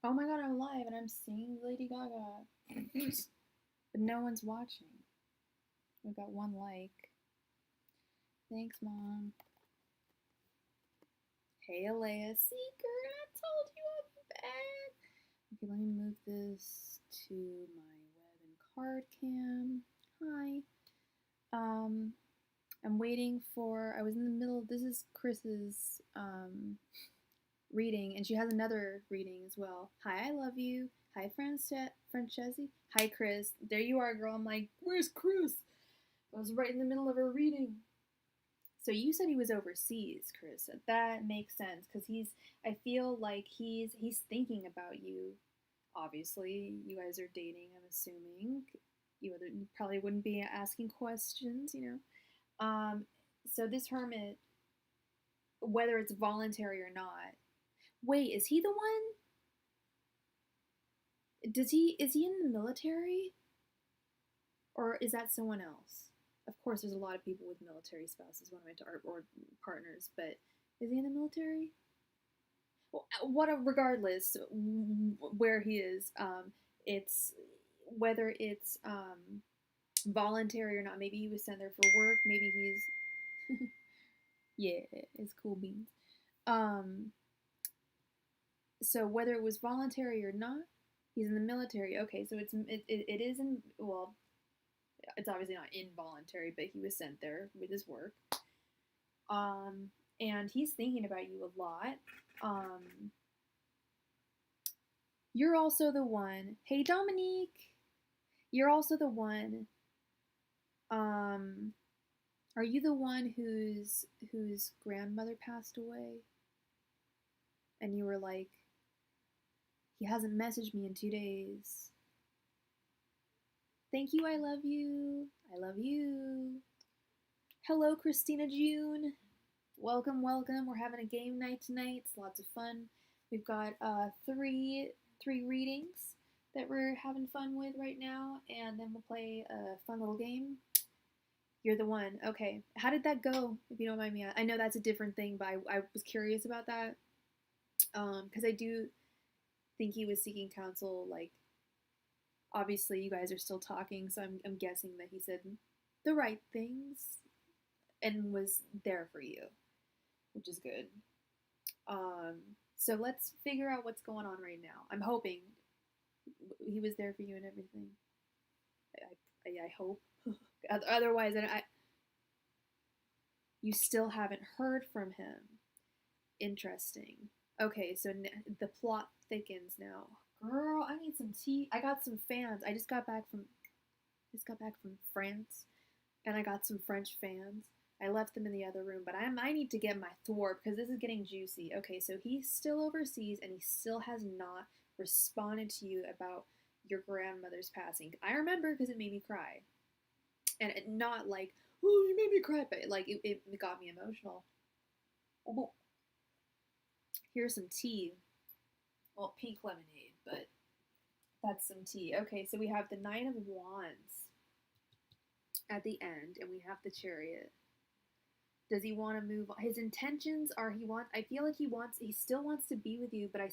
Oh my god, I'm live and I'm singing Lady Gaga. But no one's watching. We've got one like. Thanks, Mom. Hey, Alea. See, girl, I told you I'd be back. Okay, let me move this to my web and card cam. Hi. I'm waiting for, I was in the middle, this is Chris's reading, and she has another reading as well. Hi, I love you. Hi, Francesi. Hi, Chris. There you are, girl. I'm like, where's Chris? I was right in the middle of her reading. So you said he was overseas, Chris. That makes sense because I feel like he's thinking about you. Obviously, you guys are dating. I'm assuming you probably wouldn't be asking questions, you know. So this hermit, whether it's voluntary or not. Wait, is he the one? Is he in the military? Or is that someone else? Of course, there's a lot of people with military spouses, or partners, but is he in the military? Well, regardless, where he is, it's whether it's voluntary or not. Maybe he was sent there for work. Maybe he's yeah, it's cool beans. So whether it was voluntary or not, he's in the military. Okay, so it is in, well, it's obviously not involuntary, but he was sent there with his work. And he's thinking about you a lot. You're also the one. Hey, Dominique. You're also the one. Are you the one whose grandmother passed away? And you were like, he hasn't messaged me in 2 days. Thank you, I love you. I love you. Hello, Christina June. Welcome, welcome. We're having a game night tonight. It's lots of fun. We've got three readings that we're having fun with right now, and then we'll play a fun little game. You're the one. Okay. How did that go, if you don't mind me? I know that's a different thing, but I was curious about that. Because I do think he was seeking counsel. Like, obviously, you guys are still talking, so I'm guessing that he said the right things and was there for you, which is good. So let's figure out what's going on right now. I'm hoping he was there for you and everything. I hope. Otherwise, you still haven't heard from him. Interesting. Okay, so the plot thickens now. Girl, I need some tea. I got some fans. I just got back from France, and I got some French fans. I left them in the other room, but I need to get my thwart because this is getting juicy. Okay, so he's still overseas, and he still has not responded to you about your grandmother's passing. I remember because it made me cry. And not like, oh, you made me cry, but like it got me emotional. Oh, here's some tea. Well, pink lemonade, but that's some tea. Okay, so we have the Nine of Wands at the end, and we have the Chariot. Does he want to move on? His intentions are I feel like he still wants to be with you, but I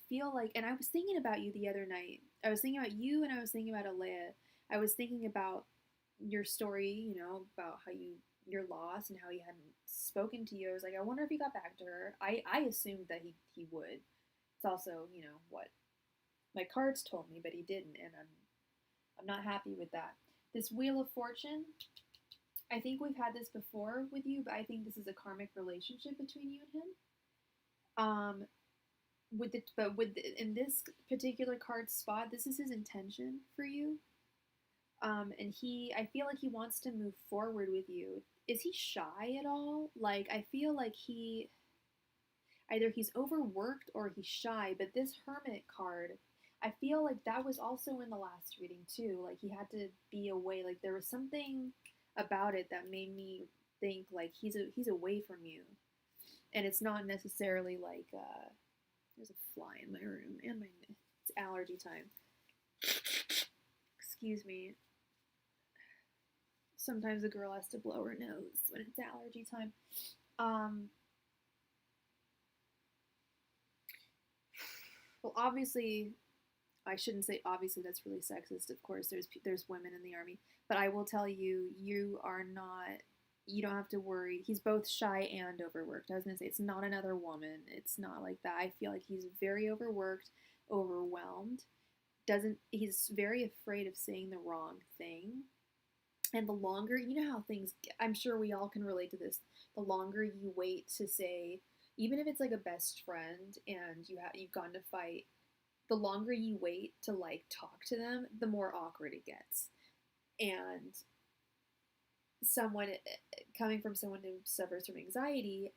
feel like, and I was thinking about you the other night. I was thinking about you, and I was thinking about Alea. I was thinking about your story, you know, about how you're lost and how he hadn't spoken to you. I was like, I wonder if he got back to her. I assumed that he would. It's also, you know, what my cards told me, but he didn't, and I'm not happy with that. This Wheel of Fortune, I think we've had this before with you, but I think this is a karmic relationship between you and him. In this particular card spot, this is his intention for you. And I feel like he wants to move forward with you. Is he shy at all? Like, I feel like either he's overworked or he's shy, but this Hermit card, I feel like that was also in the last reading too. Like, he had to be away. Like, there was something about it that made me think like he's away from you. And it's not necessarily like there's a fly in my room and it's allergy time. Excuse me. Sometimes a girl has to blow her nose when it's allergy time. Well, obviously, I shouldn't say obviously, that's really sexist. Of course, there's women in the army, but I will tell you, you are not. You don't have to worry. He's both shy and overworked. I was gonna say it's not another woman. It's not like that. I feel like he's very overworked, overwhelmed. Doesn't He's very afraid of saying the wrong thing. And the longer, you know how things, I'm sure we all can relate to this. The longer you wait to say, even if it's like a best friend and you've gone to fight, the longer you wait to like talk to them, the more awkward it gets. And someone coming from someone who suffers from anxiety,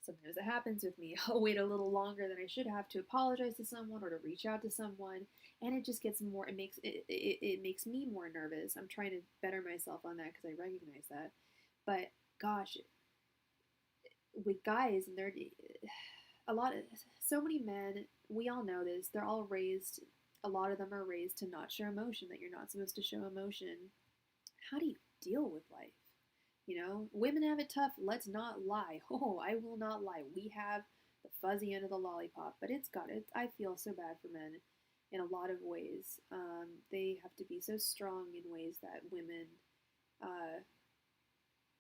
sometimes it happens with me. I'll wait a little longer than I should have to apologize to someone or to reach out to someone, and it just gets more. It makes me more nervous. I'm trying to better myself on that because I recognize that. But gosh, with guys, and they're a lot of so many men. We all know this. They're all raised. A lot of them are raised to not show emotion. That you're not supposed to show emotion. How do you deal with life? You know, women have it tough. Let's not lie. Oh, I will not lie. We have the fuzzy end of the lollipop, but it's got it. I feel so bad for men in a lot of ways. They have to be so strong in ways that women.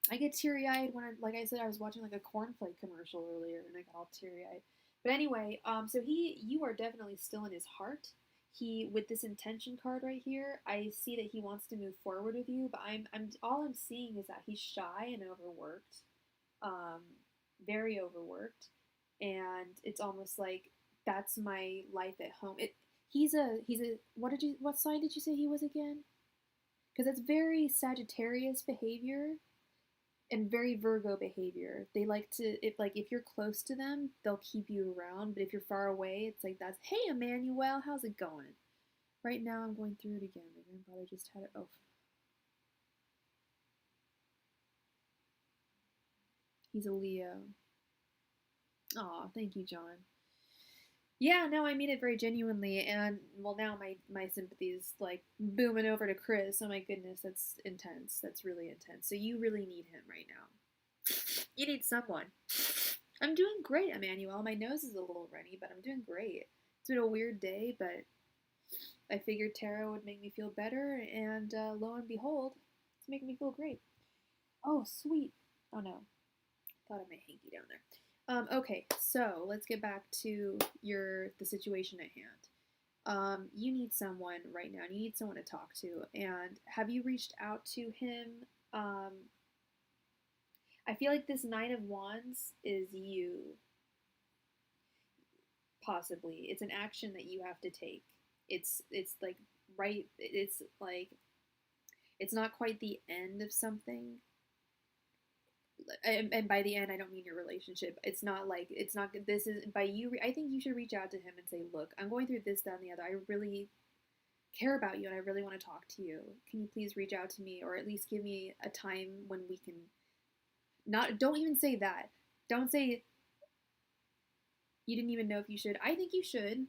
I get teary eyed when like I said, I was watching like a cornflake commercial earlier, and I got all teary eyed. But anyway, so you are definitely still in his heart. He, with this intention card right here, I see that he wants to move forward with you, but all I'm seeing is that he's shy and overworked, um, very overworked, and it's almost like that's my life at home. He's a what sign did you say he was again? Because it's very Sagittarius behavior and very Virgo behavior. They like to, if you're close to them, they'll keep you around, but if you're far away, it's like that's, hey Emmanuel, how's it going? Right now I'm going through it again. My grandfather just had it. Oh, he's a Leo. Aw, thank you, John. Yeah, no, I mean it very genuinely, and well, now my sympathy's like booming over to Chris. Oh my goodness, that's intense. That's really intense. So you really need him right now. You need someone. I'm doing great, Emmanuel. My nose is a little runny, but I'm doing great. It's been a weird day, but I figured tarot would make me feel better, and lo and behold, it's making me feel great. Oh, sweet. Oh no, thought I might hanky down there. Okay, so let's get back to the situation at hand. You need someone right now. You need someone to talk to. And have you reached out to him? I feel like this Nine of Wands is you. Possibly, it's an action that you have to take. It's like right. It's like it's not quite the end of something, and by the end I don't mean your relationship. It's not like it's not this is by you. I think you should reach out to him and say, look, I'm going through this, that, and the other. I really care about you and I really want to talk to you. Can you please reach out to me, or at least give me a time when we can not, don't even say that. Don't say you didn't even know if you should. I think you should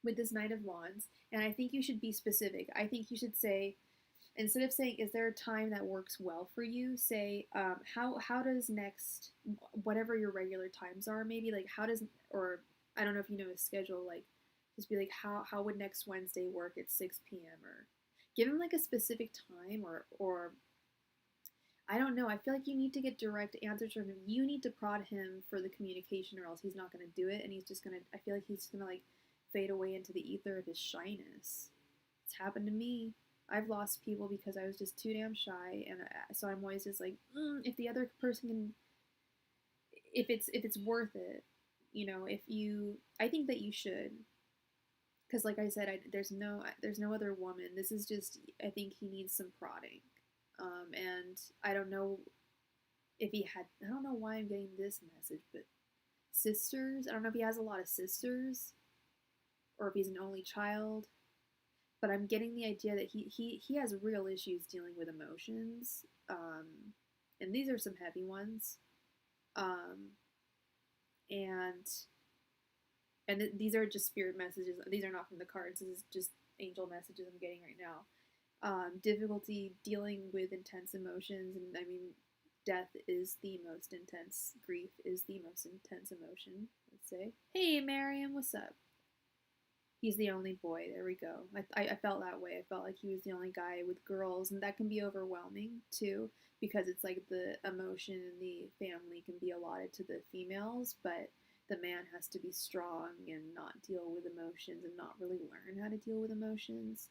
with this Knight of Wands, and I think you should be specific. I think you should say, instead of saying, is there a time that works well for you, say, how does next, whatever your regular times are, maybe, like, how does, or I don't know if you know his schedule, like, just be like, how would next Wednesday work at 6 p.m., or give him, like, a specific time, or I don't know. I feel like you need to get direct answers from him. You need to prod him for the communication, or else he's not going to do it, and he's just going to, I feel like he's just going to, like, fade away into the ether of his shyness. It's happened to me. I've lost people because I was just too damn shy, and so I'm always just like, if the other person can, if it's worth it, you know, I think that you should, because like I said, there's no other woman. This is just, I think he needs some prodding, and I don't know if he had, I don't know why I'm getting this message, but sisters. I don't know if he has a lot of sisters, or if he's an only child. But I'm getting the idea that he has real issues dealing with emotions, and these are some heavy ones, and these are just spirit messages. These are not from the cards. This is just angel messages I'm getting right now. Difficulty dealing with intense emotions, and I mean, death is the most intense. Grief is the most intense emotion. let's say. Hey, Mariam, what's up? He's the only boy. There we go. I felt that way. I felt like he was the only guy with girls, and that can be overwhelming too, because it's like the emotion in the family can be allotted to the females, but the man has to be strong and not deal with emotions and not really learn how to deal with emotions.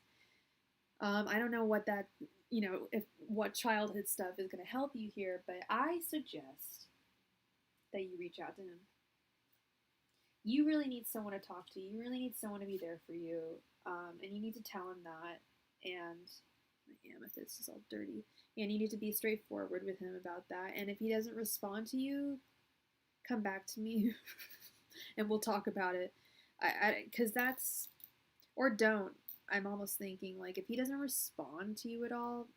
I don't know what that, if what childhood stuff is going to help you here, but I suggest that you reach out to him. You really need someone to talk to. You really need someone to be there for you. And you need to tell him that. And my amethyst is all dirty. And you need to be straightforward with him about that. And if he doesn't respond to you, come back to me and we'll talk about it. Because that's, or don't. I'm almost thinking, like, if he doesn't respond to you at all,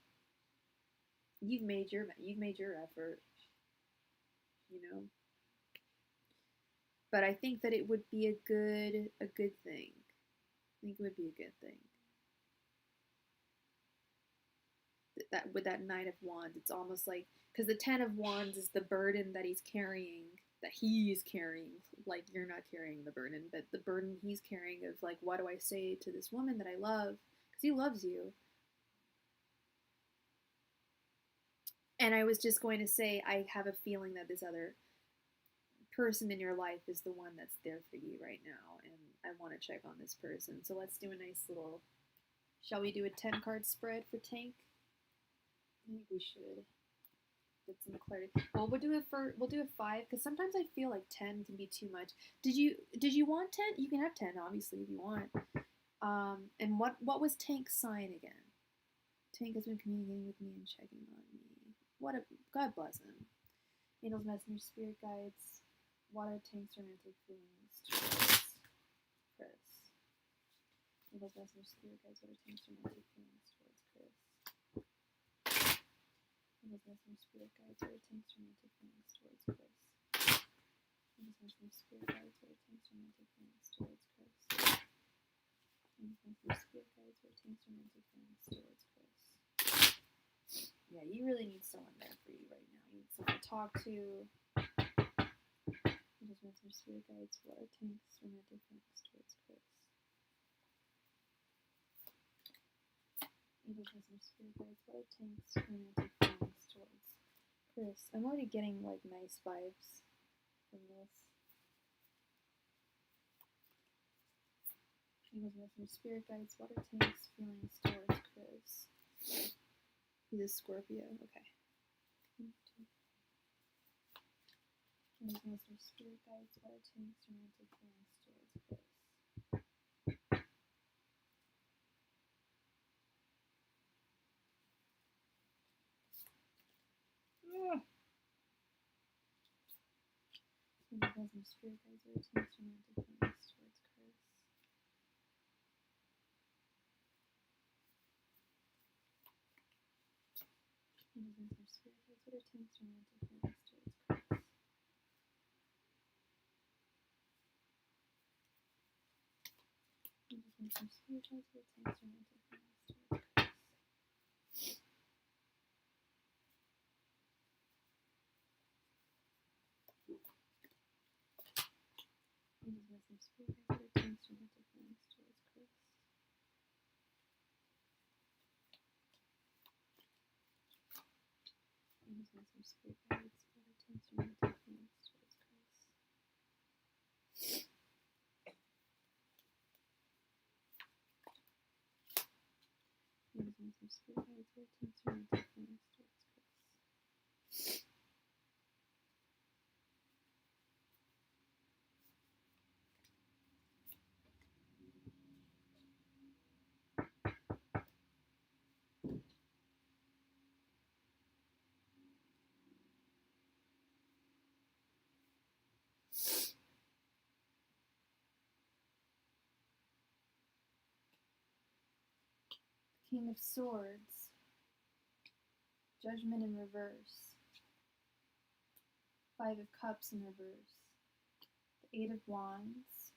you've made your effort, you know. But I think that it would be a good thing. I think it would be a good thing. That with that Knight of Wands, it's almost like, because the Ten of Wands is the burden that he's carrying, like you're not carrying the burden, but the burden he's carrying of, like, what do I say to this woman that I love? Because he loves you. And I was just going to say, I have a feeling that this other person in your life is the one that's there for you right now, and I want to check on this person. So let's do a nice little, shall we do a 10-card spread for Tank? I think we should get some clarity. Well, we'll do it 5, because sometimes I feel like 10 can be too much. Did you want 10? You can have 10, obviously, if you want. And what was Tank's sign again? Tank has been communicating with me and checking on me. God bless him. Angels, messengers, spirit guides. What are Tank's romantic feelings towards Chris? Angels, messengers, spirit guides. What are Tank's romantic feelings towards Chris? Angels, messengers, spirit guides. What are Tank's romantic feelings towards Chris? Angels, messengers, spirit guides. What are Tank's romantic feelings towards Chris? Angels, messengers, spirit guides. What are Tank's romantic feelings towards Chris? Yeah, you really need someone there for you right now. You need someone to talk to. Angels, messengers, spirit guides. What are Tank's romantic feelings towards Chris? Angels, messengers, spirit guides. What are Tank's romantic feelings towards Chris? I'm already getting, like, nice vibes from this. Angels, messengers, spirit guides. What are Tank's feelings towards Chris? He's a Scorpio. Okay. Angels, messengers, spirit guides. What are Tank's romantic feelings towards Chris? Angels, messengers, spirit guides. What are Tank's romantic feelings towards Chris? Angels, messengers, spirit guides. What are Tank's romantic feelings towards Chris? Angels, messengers, spirit guides. What are Tank's romantic feelings towards Chris? Angels, messengers, spirit guides. What are Tank's romantic feelings towards Chris? Angels, messengers, spirit guides. What are Tank's romantic feelings towards Chris? Angels, messengers, spirit guides. What are Tank's romantic feelings towards Chris? King of Swords, Judgment in reverse, Five of Cups in reverse, the Eight of Wands,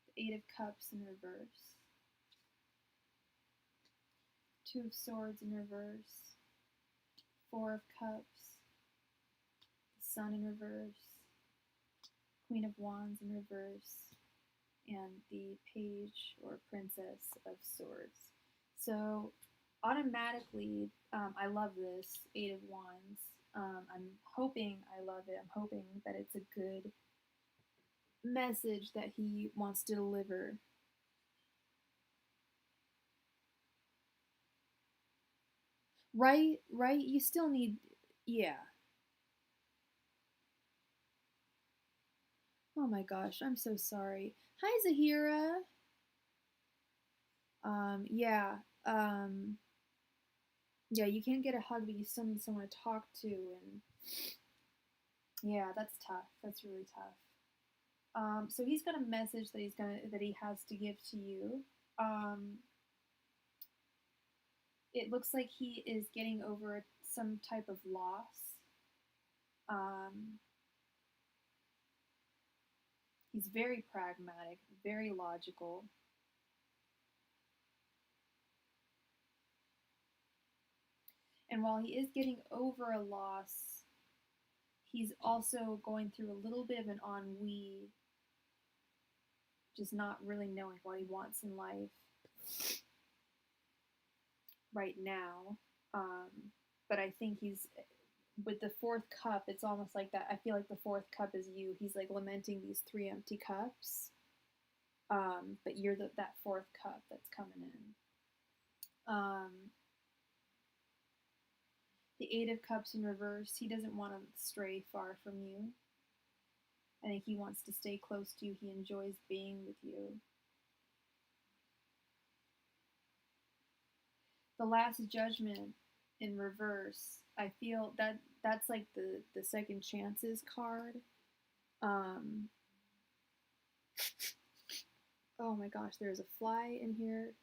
the Eight of Cups in reverse, Two of Swords in reverse, Four of Cups, the Sun in reverse, Queen of Wands in reverse, and the Page or Princess of Swords. So automatically, I love this Eight of Wands. I'm hoping I love it. I'm hoping that it's a good message that he wants to deliver. Right, right. You still need, yeah. Oh my gosh, I'm so sorry. Hi, Zahira. Yeah. Um, yeah, you can't get a hug, but you still need someone to talk to, and yeah, that's tough. That's really tough. So he's got a message that he has to give to you. Um, it looks like he is getting over some type of loss. Um, he's very pragmatic, very logical. And while he is getting over a loss, he's also going through a little bit of an ennui, just not really knowing what he wants in life right now. Um, but I think he's with the fourth cup. It's almost like that. I feel like the fourth cup is you. He's like lamenting these three empty cups, but you're that fourth cup that's coming in. The Eight of Cups in reverse. He doesn't want to stray far from you. I think he wants to stay close to you. He enjoys being with you. The Last Judgment in reverse. I feel that that's like the second chances card. Um, oh my gosh, there's a fly in here.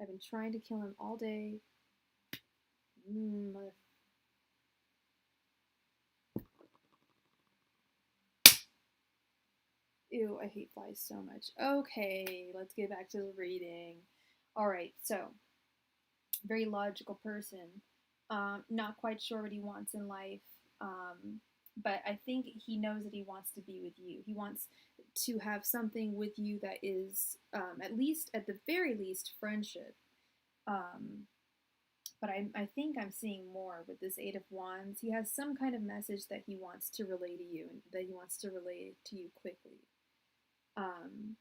I've been trying to kill him all day. Ew, I hate flies so much. Okay, let's get back to the reading. All right, so very logical person. Not quite sure what he wants in life. But I think he knows that he wants to be with you. He wants to have something with you that is, at the very least, friendship. Um, but I think I'm seeing more with this Eight of Wands. He has some kind of message that he wants to relay to you, and that he wants to relay to you quickly. Um,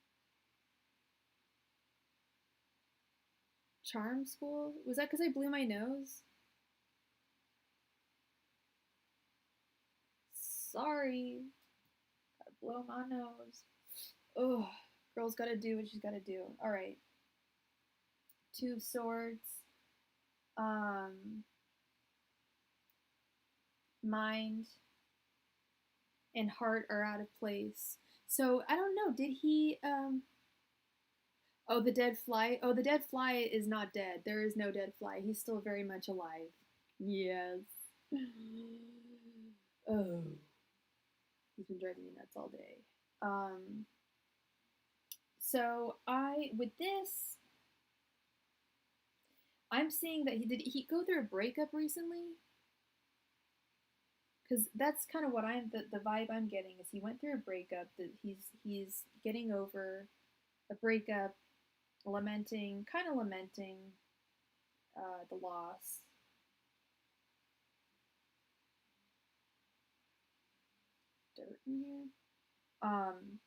Charm school? Was that because I blew my nose? Sorry. Gotta blow my nose. Ugh. Girl's gotta do what she's gotta do. Alright. Two of Swords. Um, mind and heart are out of place. So I don't know. Did he? Oh, the dead fly. Oh, the dead fly is not dead. There is no dead fly. He's still very much alive. Yes. Oh, he's been driving me nuts all day. Um, so with this, I'm seeing that he go through a breakup recently? Because that's kind of what the vibe I'm getting is he went through a breakup, that he's getting over a breakup, kind of lamenting the loss. Dirt in here. Um,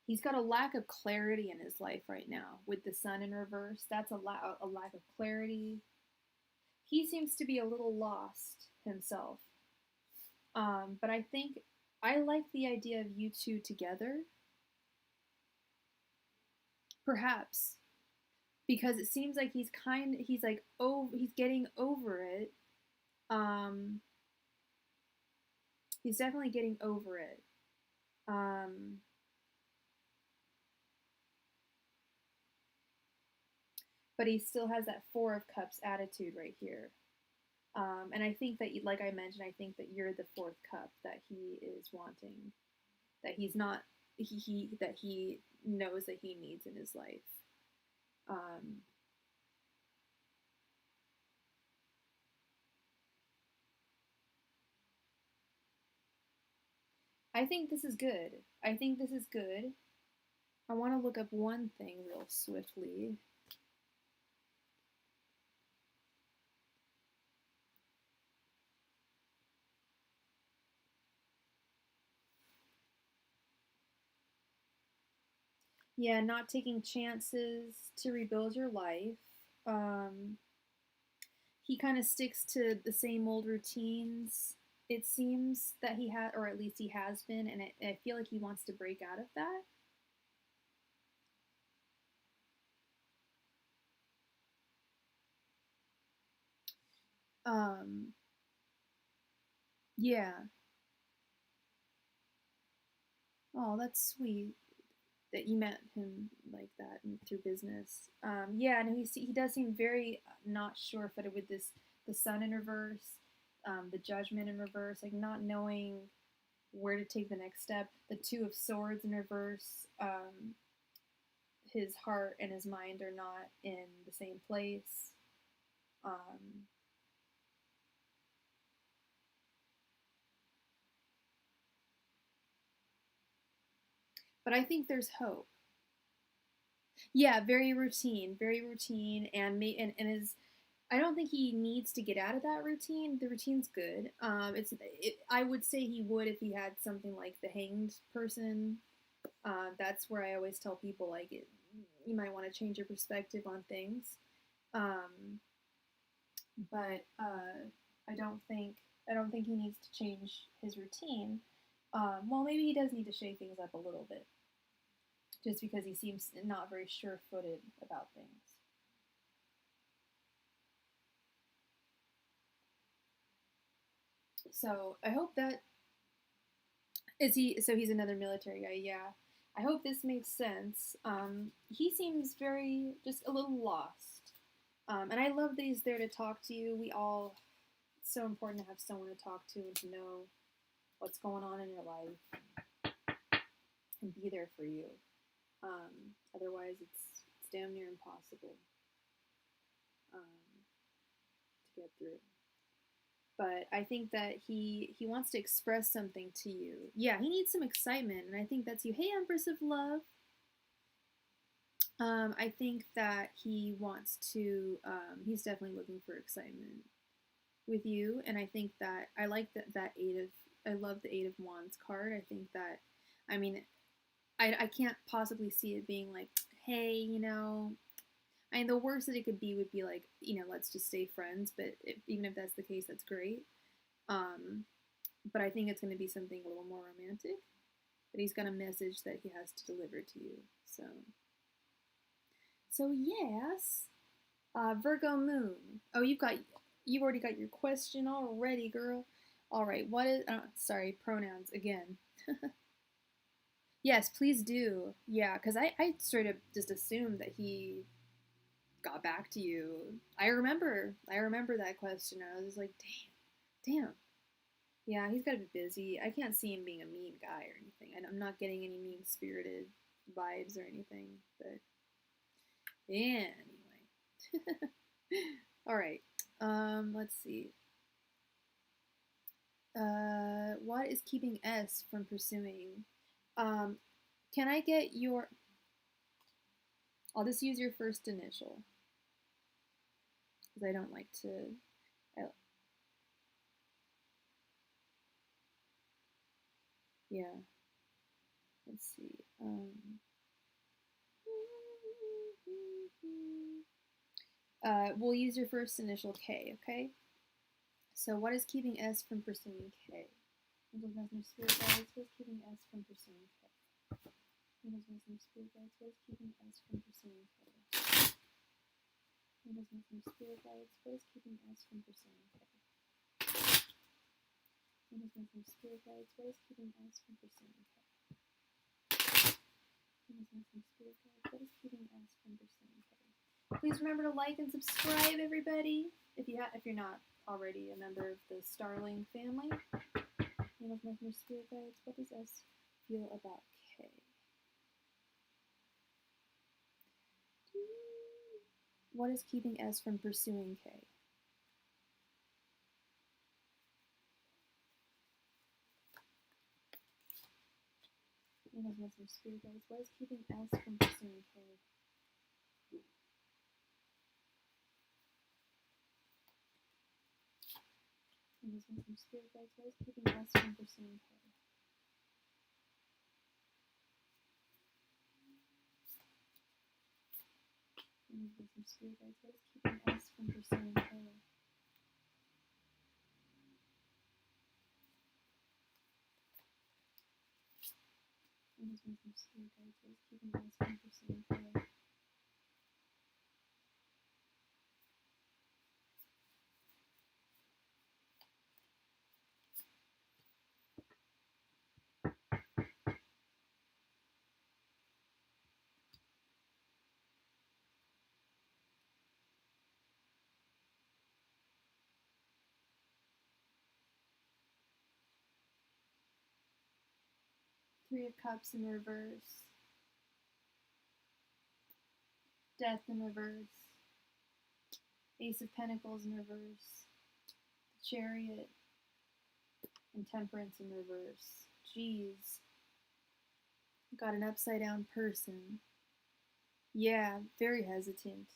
he's got a lack of clarity in his life right now with the sun in reverse. That's a lack of clarity. He seems to be a little lost himself. But I think I like the idea of you two together. Perhaps because it seems like he's getting over it. Um, he's definitely getting over it. Um, but he still has that Four of Cups attitude right here. And I think that, like I mentioned, I think that you're the fourth cup that he is wanting, that he's not, that he knows that he needs in his life. Um, I think this is good. I think this is good. I want to look up one thing real swiftly. Yeah, not taking chances to rebuild your life. Um, he kind of sticks to the same old routines. It seems that he had, or at least he has been, and I feel like he wants to break out of that. Um, yeah. Oh, that's sweet that you met him like that and through business. Yeah, and he does seem very not sure-footed with this the sun in reverse, the judgment in reverse, like not knowing where to take the next step. The two of swords in reverse. His heart and his mind are not in the same place. Um, but I think there's hope. Yeah, very routine, and and is. I don't think he needs to get out of that routine. The routine's good. I would say he would if he had something like the hanged person. That's where I always tell people like you might want to change your perspective on things. Um, but I don't think he needs to change his routine. Well, maybe he does need to shake things up a little bit, just because he seems not very sure-footed about things. So I hope that is he. So he's another military guy. Yeah. I hope this makes sense. He seems very just a little lost, and I love that he's there to talk to you. We all. It's so important to have someone to talk to and to know what's going on in your life and be there for you. Otherwise, it's damn near impossible to get through. But I think that he wants to express something to you. Yeah, he needs some excitement, and I think that's you. Hey, Empress of Love. I think that he wants to. He's definitely looking for excitement with you, and I think that I like that eight of. I love the Eight of Wands card. I think that. I mean, I can't possibly see it being like, hey, I mean, the worst that it could be would be like, let's just stay friends. But even if that's the case, that's great. Um, but I think it's going to be something a little more romantic. But he's got a message that he has to deliver to you. So yes, Virgo Moon. Oh, you've already got your question already, girl. All right, what is? Sorry, pronouns again. Yes, please do. Yeah, because I sort of just assumed that he got back to you. I remember that question. I was like, damn. Yeah, he's got to be busy. I can't see him being a mean guy or anything. I'm not getting any mean spirited vibes or anything. But yeah, anyway. All right. Let's see. What is keeping S from pursuing? Um, can I get your? I'll just use your first initial because I don't like to. I, yeah. Let's see. We'll use your first initial K, okay? So what is keeping S from pursuing K? Angels, messengers, spirit guides, what is keeping S from pursuing K? Angels, messengers, spirit guides, what is keeping S from pursuing K? Angels, messengers, spirit guides, what is keeping S from pursuing K? Angels, messengers, spirit guides, what is keeping S from pursuing K? Angels, messengers, spirit guides, what is keeping S from pursuing K? Please remember to like and subscribe, everybody. If you're not already a member of the Starling family. Angels, messengers, spirit guides, what does S feel about K? What is keeping S from pursuing K? Some spirit guides. What is keeping S from pursuing K? Some spirit guides. What is keeping S from pursuing K? Some spirit guides. What is keeping S from pursuing K? Some spirit guides. What is keeping S from pursuing K? Three of Cups in reverse. Death in reverse. Ace of Pentacles in reverse. Chariot. And Temperance in reverse. Jeez. Got an upside down person. Yeah, very hesitant.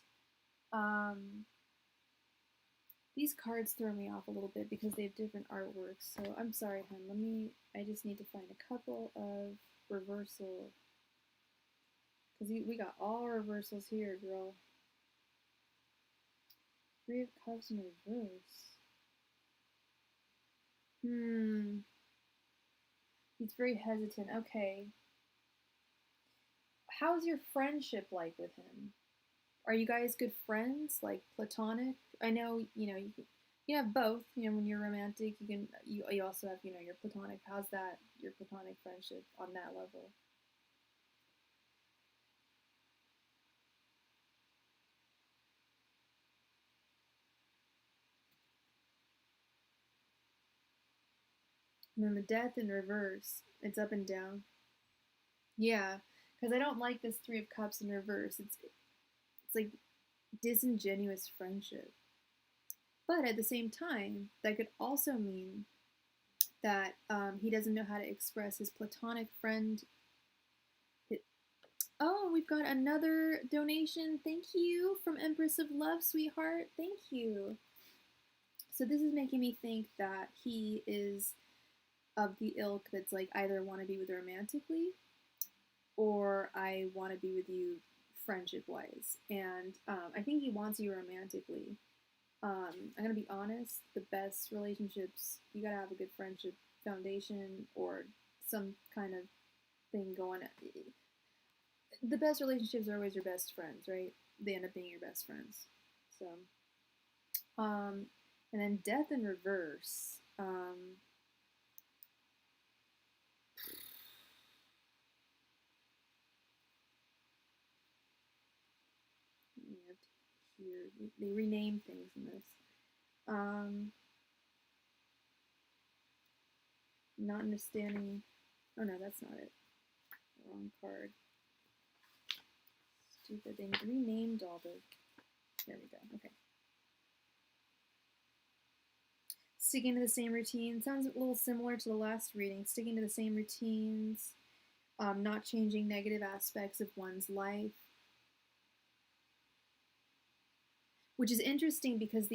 These cards throw me off a little bit because they have different artworks. So I'm sorry, hun. I just need to find a couple of reversal. Because we got all reversals here, girl. Three of Cups in reverse. He's very hesitant. Okay. How's your friendship like with him? Are you guys good friends, like platonic? I know, you have both. When you're romantic, you also have, your platonic. How's that, your platonic friendship on that level? And then the Death in reverse. It's up and down. Yeah, because I don't like this Three of Cups in reverse. It's like disingenuous friendship. But at the same time, that could also mean that he doesn't know how to express his platonic friend. Oh, we've got another donation. Thank you from Empress of Love, sweetheart. Thank you. So this is making me think that he is of the ilk that's like either want to be with romantically or I want to be with you friendship wise. And I think he wants you romantically. I'm going to be honest, the best relationships, you got to have a good friendship foundation or some kind of thing going. The best relationships are always your best friends, right? They end up being your best friends. So, and then Death in reverse. Here, they rename things in this. Not understanding. Oh no, that's not it. Wrong card. Stupid. They renamed all the. There we go. Okay. Sticking to the same routine. Sounds a little similar to the last reading. Sticking to the same routines. Not changing negative aspects of one's life. Which is interesting because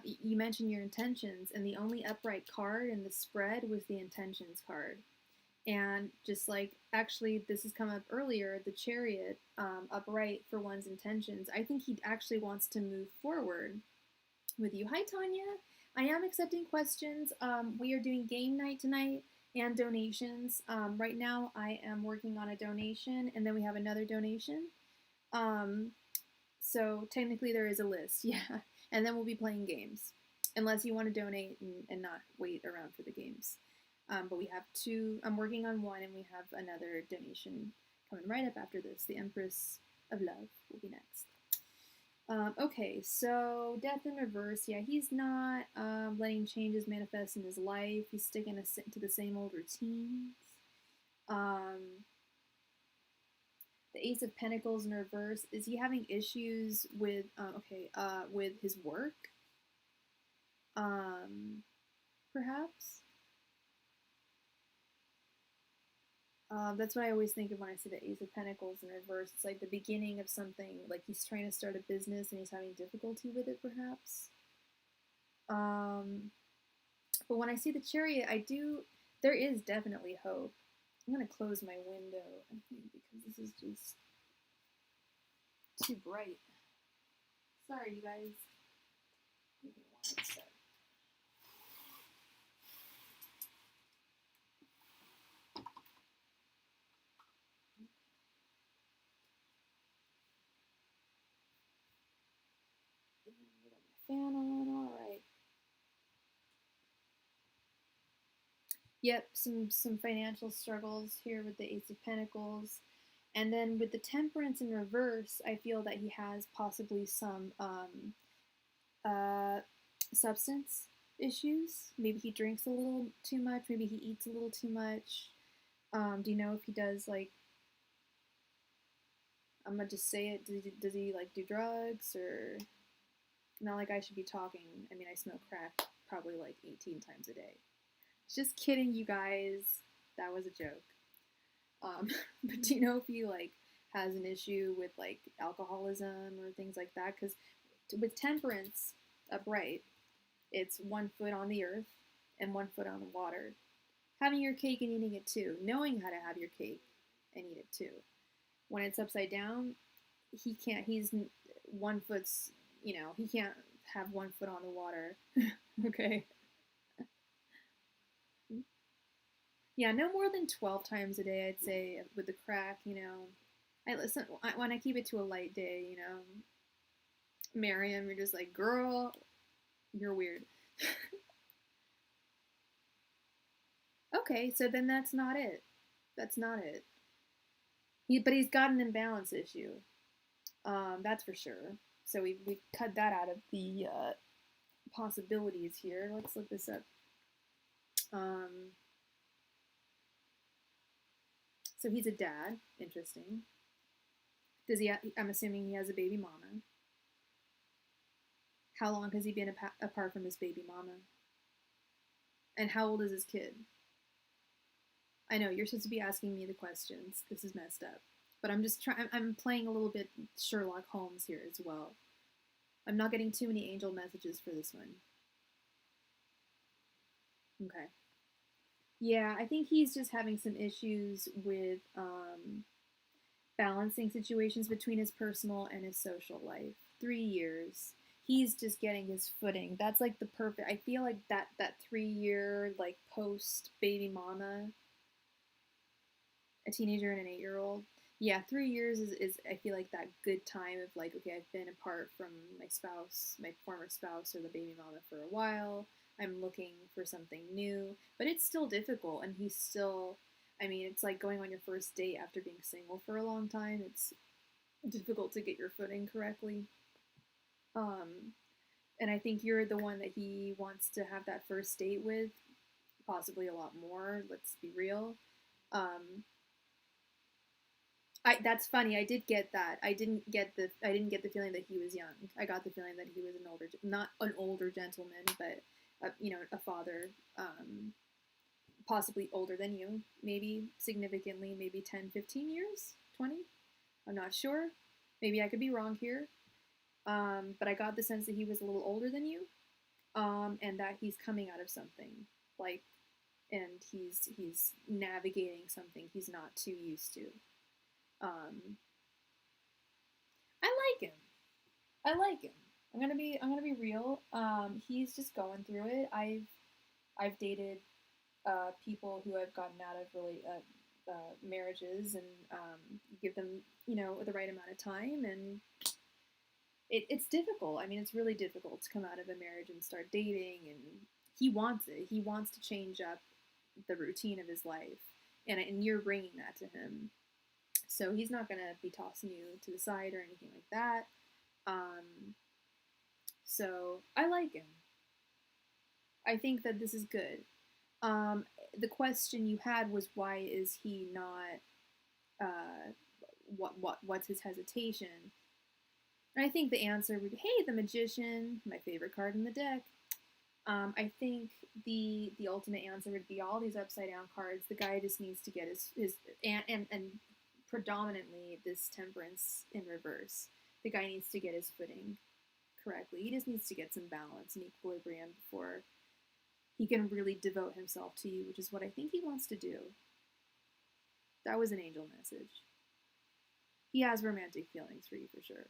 you mentioned your intentions, and the only upright card in the spread was the intentions card. And just like, actually, this has come up earlier, the Chariot, upright for one's intentions. I think he actually wants to move forward with you. Hi, Tanya. I am accepting questions. We are doing game night tonight and donations. Right now, I am working on a donation, and then we have another donation. So technically there is a list, yeah. And then we'll be playing games, unless you want to donate and not wait around for the games. But we have two. I'm working on one, and we have another donation coming right up after this. The Empress of Love will be next. Okay, so Death in reverse. Yeah, he's not letting changes manifest in his life. He's sticking to the same old routines. The Ace of Pentacles in reverse. Is he having issues with with his work? Perhaps. That's what I always think of when I see the Ace of Pentacles in reverse. It's like the beginning of something, like he's trying to start a business and he's having difficulty with it, perhaps. But when I see the Chariot, there is definitely hope. I'm going to close my window, I think, because this is just too bright. Sorry, you guys. Give me one sec. Fan on, all right. Yep, some financial struggles here with the Ace of Pentacles. And then with the Temperance in reverse, I feel that he has possibly some substance issues. Maybe he drinks a little too much. Maybe he eats a little too much. Do you know if he does, like, I'm gonna just say it, does he like do drugs, or not like I should be talking. I mean, I smoke crack probably like 18 times a day. Just kidding, you guys. That was a joke. But do you know if he like has an issue with like alcoholism or things like that? Because with Temperance upright, it's 1 foot on the earth and 1 foot on the water. Having your cake and eating it too. Knowing how to have your cake and eat it too. When it's upside down, he can't. He's 1 foot's. He can't have 1 foot on the water. Okay. Yeah, no more than 12 times a day, I'd say, with the crack. I listen when I keep it to a light day. Miriam, you're just like, girl, you're weird. Okay, so then that's not it. That's not it. But he's got an imbalance issue. That's for sure. So we cut that out of the possibilities here. Let's look this up. So he's a dad. Interesting. Does he? I'm assuming he has a baby mama. How long has he been apart from his baby mama? And how old is his kid? I know you're supposed to be asking me the questions. This is messed up. But I'm just trying. I'm playing a little bit Sherlock Holmes here as well. I'm not getting too many angel messages for this one. Okay. Yeah, I think he's just having some issues with balancing situations between his personal and his social life. 3 years. He's just getting his footing. That's like the perfect. I feel like that 3 year like post baby mama, a teenager and an 8-year-old. Yeah, 3 years is I feel like that good time of like, okay, I've been apart from my spouse, my former spouse, or the baby mama for a while. I'm looking for something new, but it's still difficult, and he's still. I mean, it's like going on your first date after being single for a long time. It's difficult to get your footing correctly. Um, and I think you're the one that he wants to have that first date with, possibly a lot more. Let's be real. Um, that's funny. I did get that. I didn't get the feeling that he was young. I got the feeling that he was not an older gentleman, but a father, possibly older than you, maybe significantly, maybe 10, 15 years, 20. I'm not sure. Maybe I could be wrong here. But I got the sense that he was a little older than you, and that he's coming out of something, like, and he's navigating something he's not too used to. I like him. I like him. I'm gonna be real. He's just going through it. I've dated people who have gotten out of marriages, and give them the right amount of time, and it's difficult. I mean, it's really difficult to come out of a marriage and start dating, and he wants it. He wants to change up the routine of his life, and you're bringing that to him. So he's not going to be tossing you to the side or anything like that. So I like him. I think that this is good. The question you had was, why is he not what's his hesitation? And I think the answer would be, hey, the Magician, my favorite card in the deck. I think the ultimate answer would be all these upside down cards. The guy just needs to get his and predominantly this Temperance in reverse. The guy needs to get his footing correctly. He just needs to get some balance and equilibrium before he can really devote himself to you, which is what I think he wants to do. That was an angel message. He has romantic feelings for you for sure.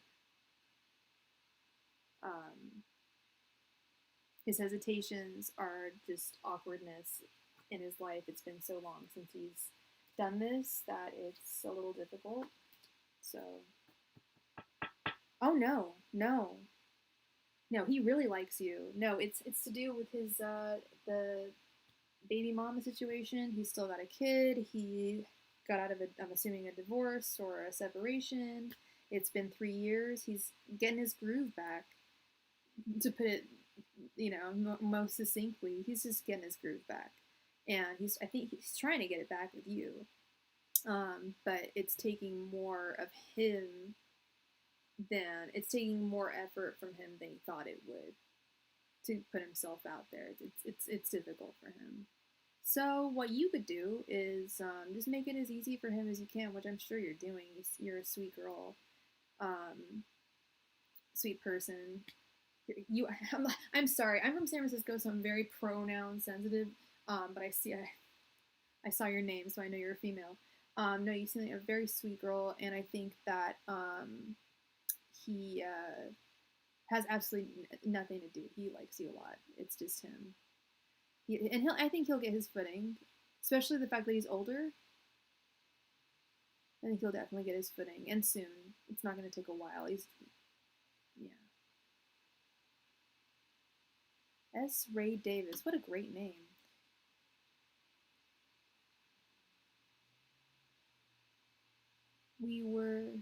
His hesitations are just awkwardness in his life. It's been so long since he's done this that it's a little difficult. So, oh no, he really likes you. No, it's to do with his the baby mama situation. He's still got a kid. He got out of I'm assuming a divorce or a separation. It's been 3 years. He's getting his groove back. To put it, most succinctly, he's just getting his groove back, and I think he's trying to get it back with you. But it's taking more of him it's taking more effort from him than he thought it would to put himself out there. It's difficult for him. So what you could do is just make it as easy for him as you can, which I'm sure you're doing. You're a sweet girl, sweet person. I'm sorry. I'm from San Francisco, so I'm very pronoun sensitive. But I saw your name, so I know you're a female. No, you seem like a very sweet girl, and I think that he has absolutely nothing to do. He likes you a lot. It's just him. I think he'll get his footing, especially the fact that he's older. I think he'll definitely get his footing, and soon. It's not going to take a while. Yeah. S. Ray Davis. What a great name. We were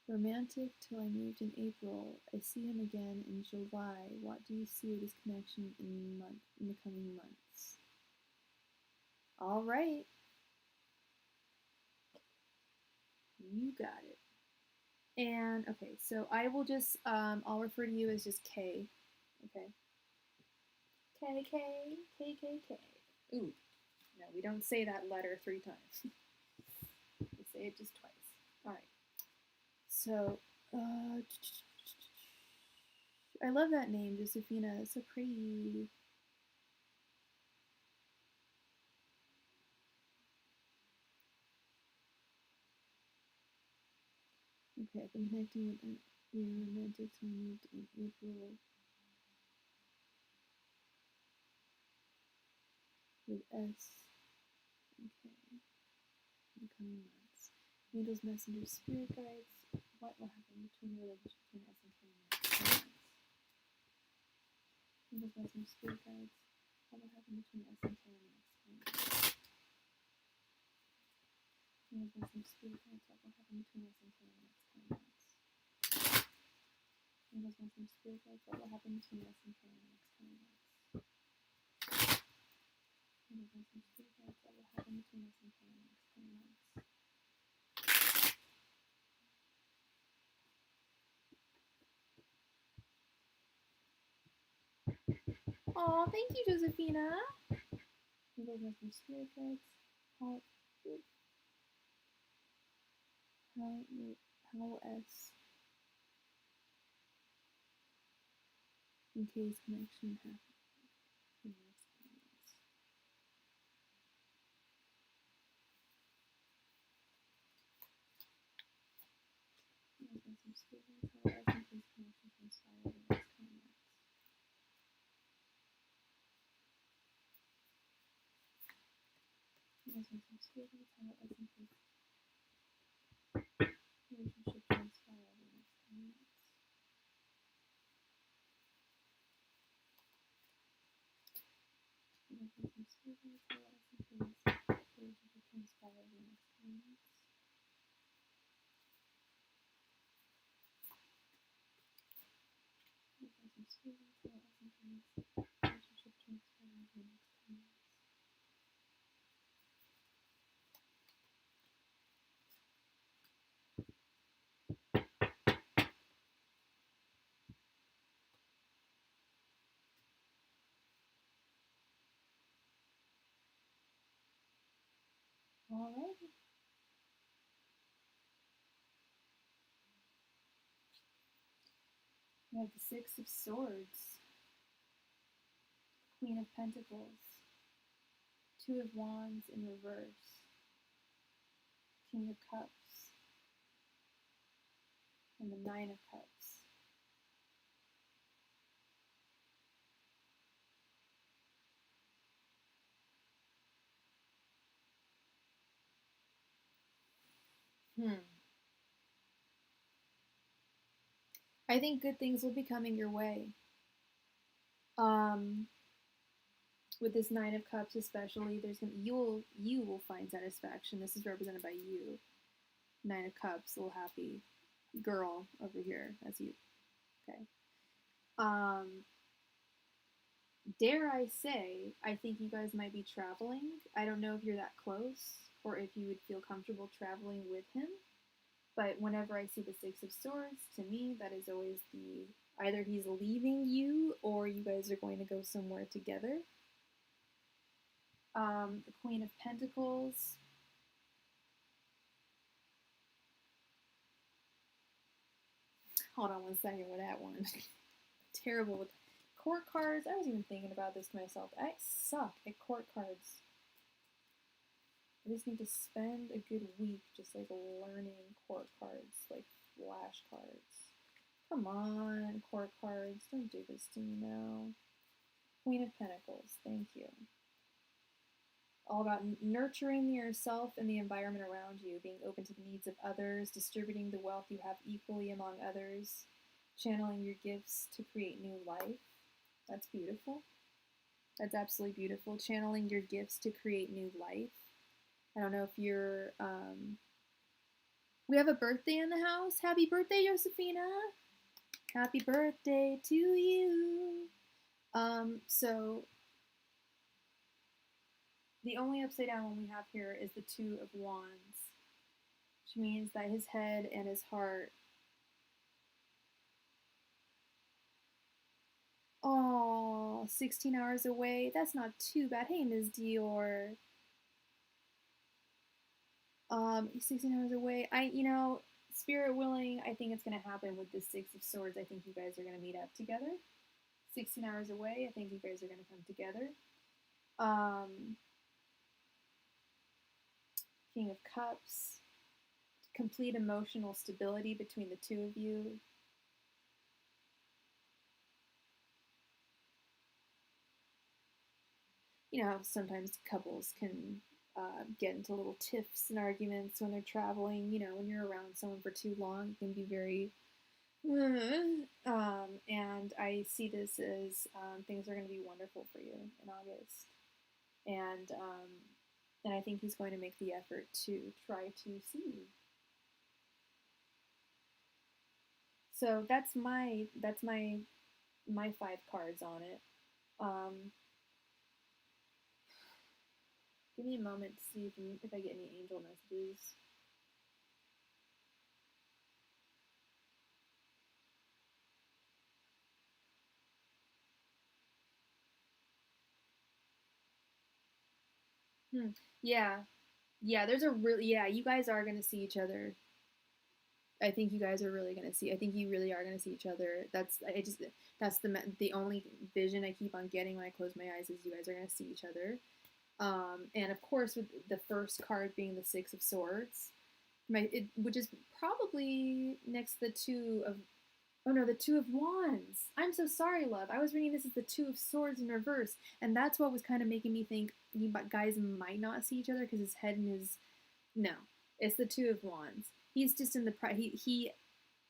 romantic till I moved in April. I see him again in July. What do you see with this connection in the coming months? All right. You got it. And, okay, so I will just, I'll refer to you as just K. Okay. K. Ooh, no, we don't say that letter 3 times. We say it just twice. All right. So, I love that name, Josephina. It's so pretty. Okay, I've been connecting with your romantics when I moved in April. With S. Okay. In the coming months. Angels, messengers, spirit guides. What will happen between the relationship between S and K in the next 10 months? Angels, messengers, spirit guides. What will happen between S and K in the next 10 months? Angels, messengers, spirit guides. What will happen between S and K in the next 10 months? Angels, messengers, spirit guides. What will happen between S and K in the next 10 months? Angels, messengers, spirit guides. What will happen between S and K in the next 10 months? Aw, thank you, Josephina. Angels, messengers, spirit guides. How S in case connection happens in the next 10 months. Angels, messengers, spirit guides. How S in case connection transpire in the next 10 months. Angels, messengers, spirit guides. How S in case relationship transpire over the next 10 months. Angels, messengers, spirit guides. How S in case relationship transpire over the next 10 months. Angels, messengers, spirit guides. How S in case relationship transpire over the next 10 months. All right. We have the Six of Swords, Queen of Pentacles, Two of Wands in reverse, King of Cups, and the Nine of Cups. I think good things will be coming your way. Um, with this Nine of Cups especially, you will find satisfaction. This is represented by you. Nine of Cups, little happy girl over here. That's you. Okay. Um, dare I say, I think you guys might be traveling. I don't know if you're that close or if you would feel comfortable traveling with him. But whenever I see the Six of Swords, to me, that is always the either he's leaving you or you guys are going to go somewhere together. The Queen of Pentacles. Hold on one second with that one. Terrible with court cards. I was even thinking about this myself. I suck at court cards. I just need to spend a good week just like learning court cards, like flashcards. Come on, court cards. Don't do this to me now. Queen of Pentacles. Thank you. All about nurturing yourself and the environment around you, being open to the needs of others, distributing the wealth you have equally among others, channeling your gifts to create new life. That's beautiful. That's absolutely beautiful. Channeling your gifts to create new life. I don't know if you're. We have a birthday in the house. Happy birthday, Josefina. Happy birthday to you. So the only upside down one we have here is the Two of Wands, which means that his head and his heart. Oh, 16 hours away. That's not too bad. Hey, Ms. Dior. 16 hours away. Spirit willing, I think it's going to happen with the Six of Swords. I think you guys are going to meet up together. 16 hours away, I think you guys are going to come together. King of Cups. Complete emotional stability between the two of you. Sometimes couples can get into little tiffs and arguments when they're traveling. When you're around someone for too long, it can be very. And I see this as things are going to be wonderful for you in August, and I think he's going to make the effort to try to see you. So that's my 5 cards on it. Give me a moment to see if I get any angel messages. Yeah, there's a really you guys are gonna see each other. I think you guys are really gonna see. I think you really are gonna see each other. That's the only vision I keep on getting when I close my eyes is you guys are gonna see each other. And of course, with the first card being the Six of Swords, which is probably next to the Two of. Oh no, the Two of Wands. I'm so sorry, love. I was reading this as the Two of Swords in reverse, and that's what was kind of making me think you guys might not see each other because his head and his. No, it's the Two of Wands. He's just in the he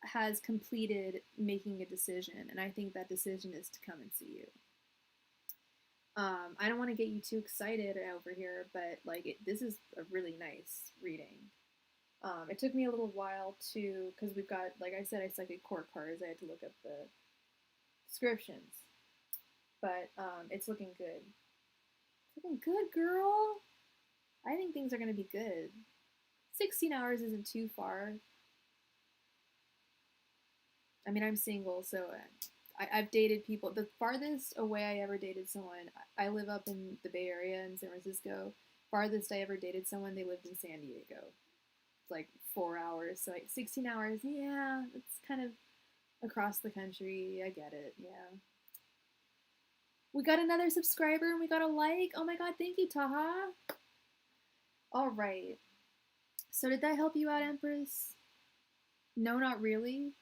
has completed making a decision, and I think that decision is to come and see you. I don't want to get you too excited over here, but this is a really nice reading. It took me a little while because we've got, like I said, I selected court cards. I had to look up the descriptions, but it's looking good. It's looking good, girl. I think things are going to be good. 16 hours isn't too far. I mean, I'm single, so I've dated people. The farthest away I ever dated someone, I live up in the Bay Area in San Francisco, Farthest I ever dated someone, they lived in San Diego. It's like 4 hours, so like 16 hours. Yeah, it's kind of across the country. I get it. Yeah. We got another subscriber and we got a like. Oh my god, thank you, Taha. All right. So did that help you out, Empress? No, not really.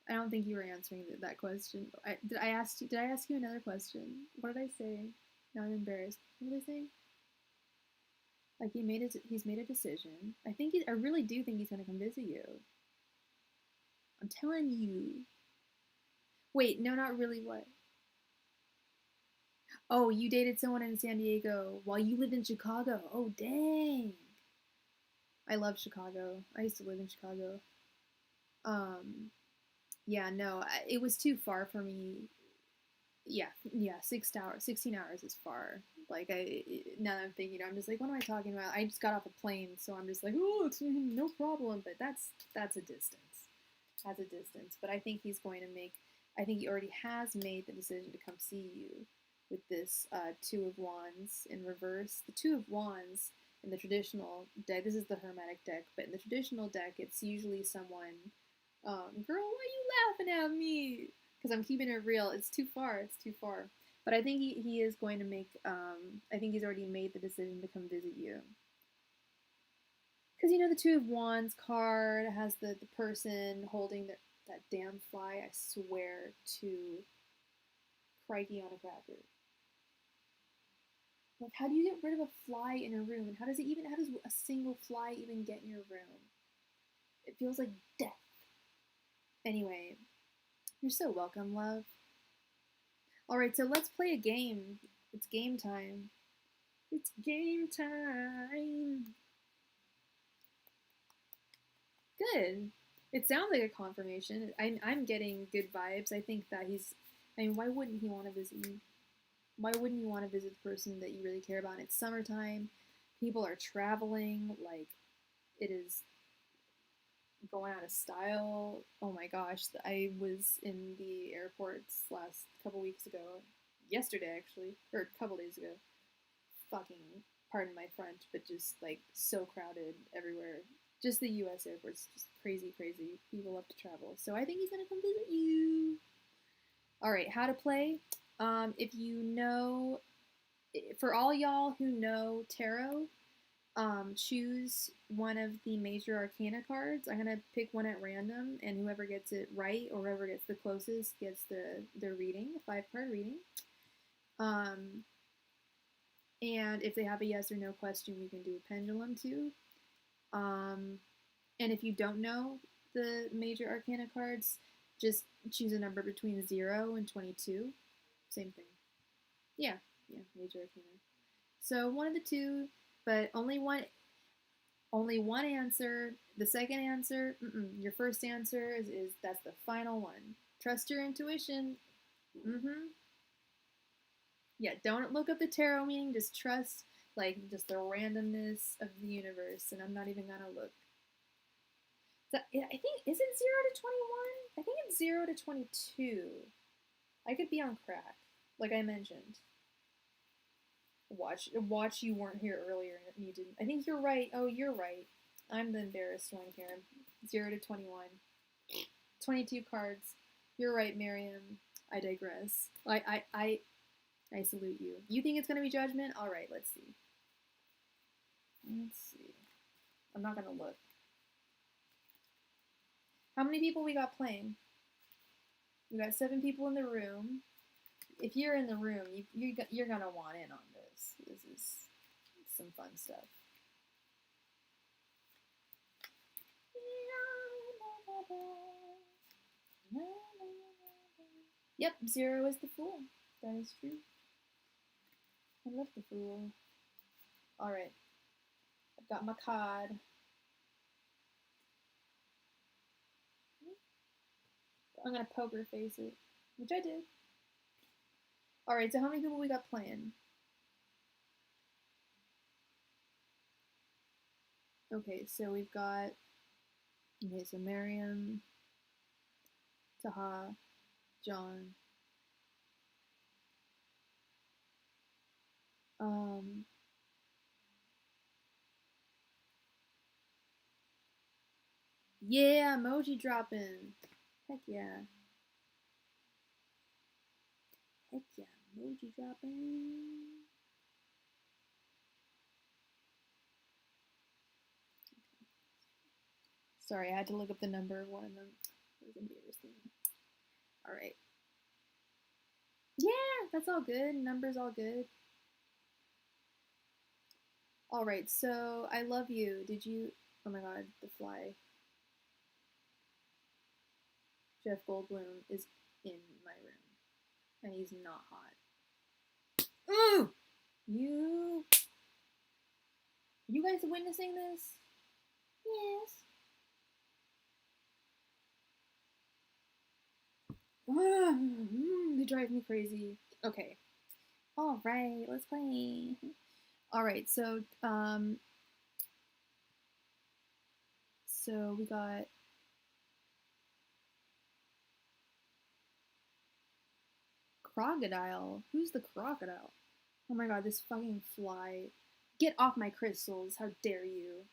I don't think you were answering that question. Did I ask you? Did I ask you another question? What did I say? Now I'm embarrassed. What did I say? Like he's made a decision. I really do think he's gonna come visit you. I'm telling you. Wait, no, not really. What? Oh, you dated someone in San Diego while you lived in Chicago. Oh, dang. I love Chicago. I used to live in Chicago. Um, yeah, no, it was too far for me. Yeah, 6 hours, 16 hours is far. Like now that I'm thinking, I'm just like, what am I talking about? I just got off a plane, so I'm just like, oh, it's no problem. But that's a distance. That's a distance. But I think he already has made the decision to come see you with this Two of Wands in reverse. The Two of Wands in the traditional deck, this is the Hermetic deck, but in the traditional deck, it's usually someone, girl, why are you laughing at me? Because I'm keeping it real. It's too far. It's too far. But I think he is going to make, I think he's already made the decision to come visit you. Because, the Two of Wands card has the person holding that damn fly, I swear to crikey on a cracker. Like, how do you get rid of a fly in a room? And how does a single fly even get in your room? It feels like death. Anyway, you're so welcome, love. Alright, so let's play a game. It's game time. It's game time. Good. It sounds like a confirmation. I'm getting good vibes. I think that why wouldn't he want to visit you? Why wouldn't you want to visit the person that you really care about? It's summertime. People are traveling. Like, it is going out of style. Oh my gosh. I was in the airports last couple weeks ago. Yesterday, actually. Or a couple days ago. Fucking, pardon my French, but just like so crowded everywhere. Just the US airports, just crazy, crazy. People love to travel. So I think he's gonna come visit you. Alright, how to play. If you know, for all y'all who know tarot, choose one of the major arcana cards. I'm gonna pick one at random, and whoever gets it right or whoever gets the closest gets the reading, the 5-card reading. And if they have a yes or no question, we can do a pendulum too. And if you don't know the major arcana cards, just choose a number between 0 and 22. Same thing. Yeah, major arcana. So one of the two, but only one answer. The second answer, your first answer is that's the final one. Trust your intuition. Yeah, don't look up the tarot meaning, just trust just the randomness of the universe, and I'm not even gonna look. So, I think, is it 0 to 21? I think it's 0 to 22. I could be on crack, like I mentioned. Watch, you weren't here earlier and you didn't. I think you're right. Oh, you're right. I'm the embarrassed one here. 0 to 21. 22 cards. You're right, Miriam. I digress. I salute you. You think it's going to be judgment? All right, let's see. Let's see. I'm not going to look. How many people we got playing? We got 7 people in the room. If you're in the room, you're going to want in on this. This is some fun stuff. Yep, 0 is the Fool. That is true. I love the Fool. Alright. I've got my card. I'm gonna poker face it. Which I did. Alright, so how many people we got playing? Okay, so we've got... Okay, so Miriam, Taha, John. Yeah, emoji dropping. Heck yeah. Heck yeah, emoji dropping. Sorry, I had to look up the number of one of them. It was embarrassing. All right. Yeah, that's all good. Numbers all good. All right, so I love you. Did you? Oh my god, the fly. Jeff Goldblum is in my room, and he's not hot. Ooh! You guys witnessing this? Yes. They drive me crazy. Okay. All right, let's play. All right, so we got crocodile. Who's the crocodile? Oh my god, this fucking fly. Get off my crystals. How dare you?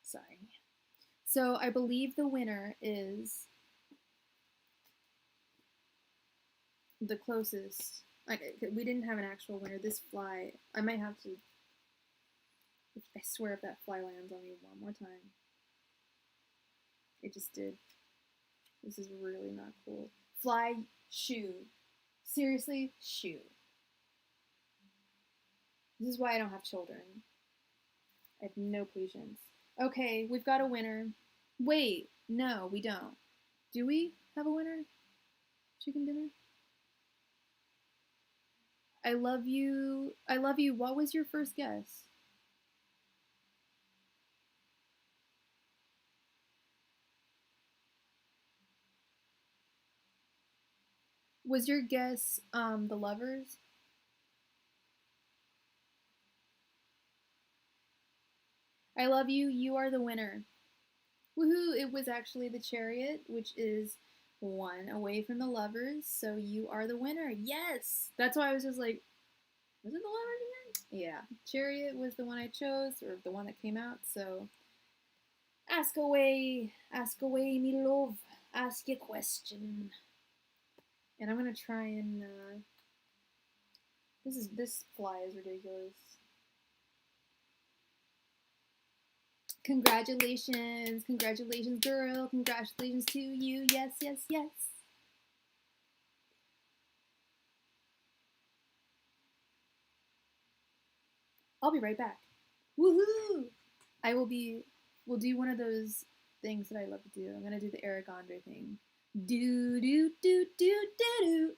Sorry. So I believe the winner is the closest. We didn't have an actual winner. This fly, I might have to. I swear if that fly lands on me one more time. It just did. This is really not cool. Fly, shoe. Seriously, shoe. This is why I don't have children. I have no patience. Okay, we've got a winner. Wait, no, we don't. Do we have a winner? Chicken dinner? I love you. I love you. What was your first guess? Was your guess the lovers? I love you. You are the winner. Woohoo! It was actually the chariot, which is one away from the lovers. So you are the winner. Yes! That's why I was just like, was it the lovers again? Yeah. Chariot was the one I chose, or the one that came out. So ask away, me love. Ask your question. And I'm gonna try and. This fly is ridiculous. Congratulations, congratulations, girl. Congratulations to you. Yes, yes, yes. I'll be right back. Woohoo! I will be. We'll do one of those things that I love to do. I'm gonna do the Eric Andre thing. Do do do do do do.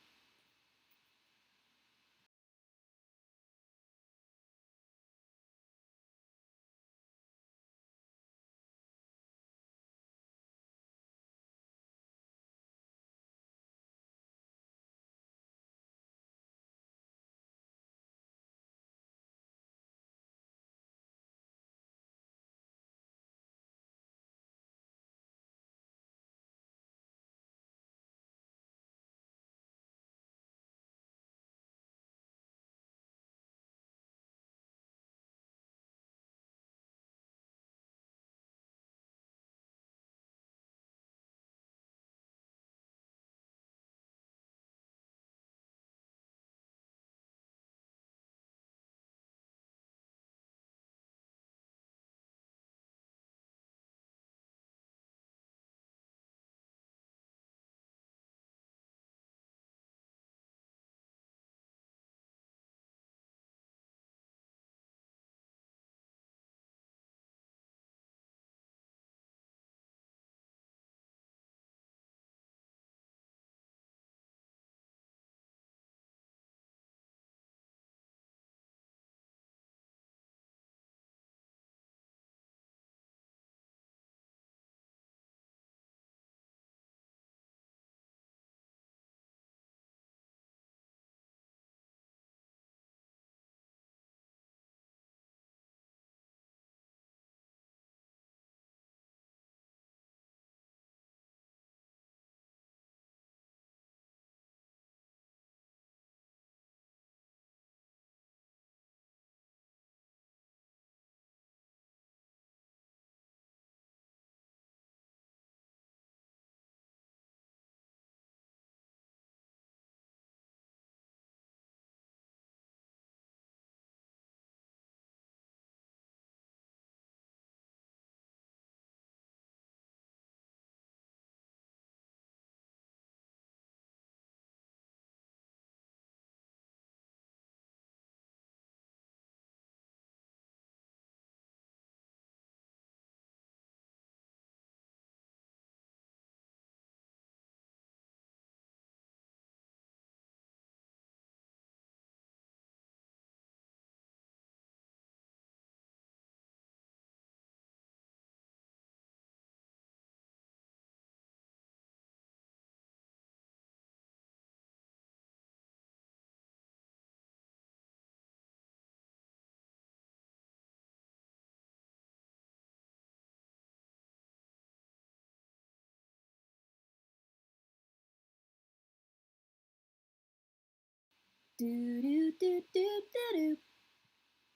Do do do do do do.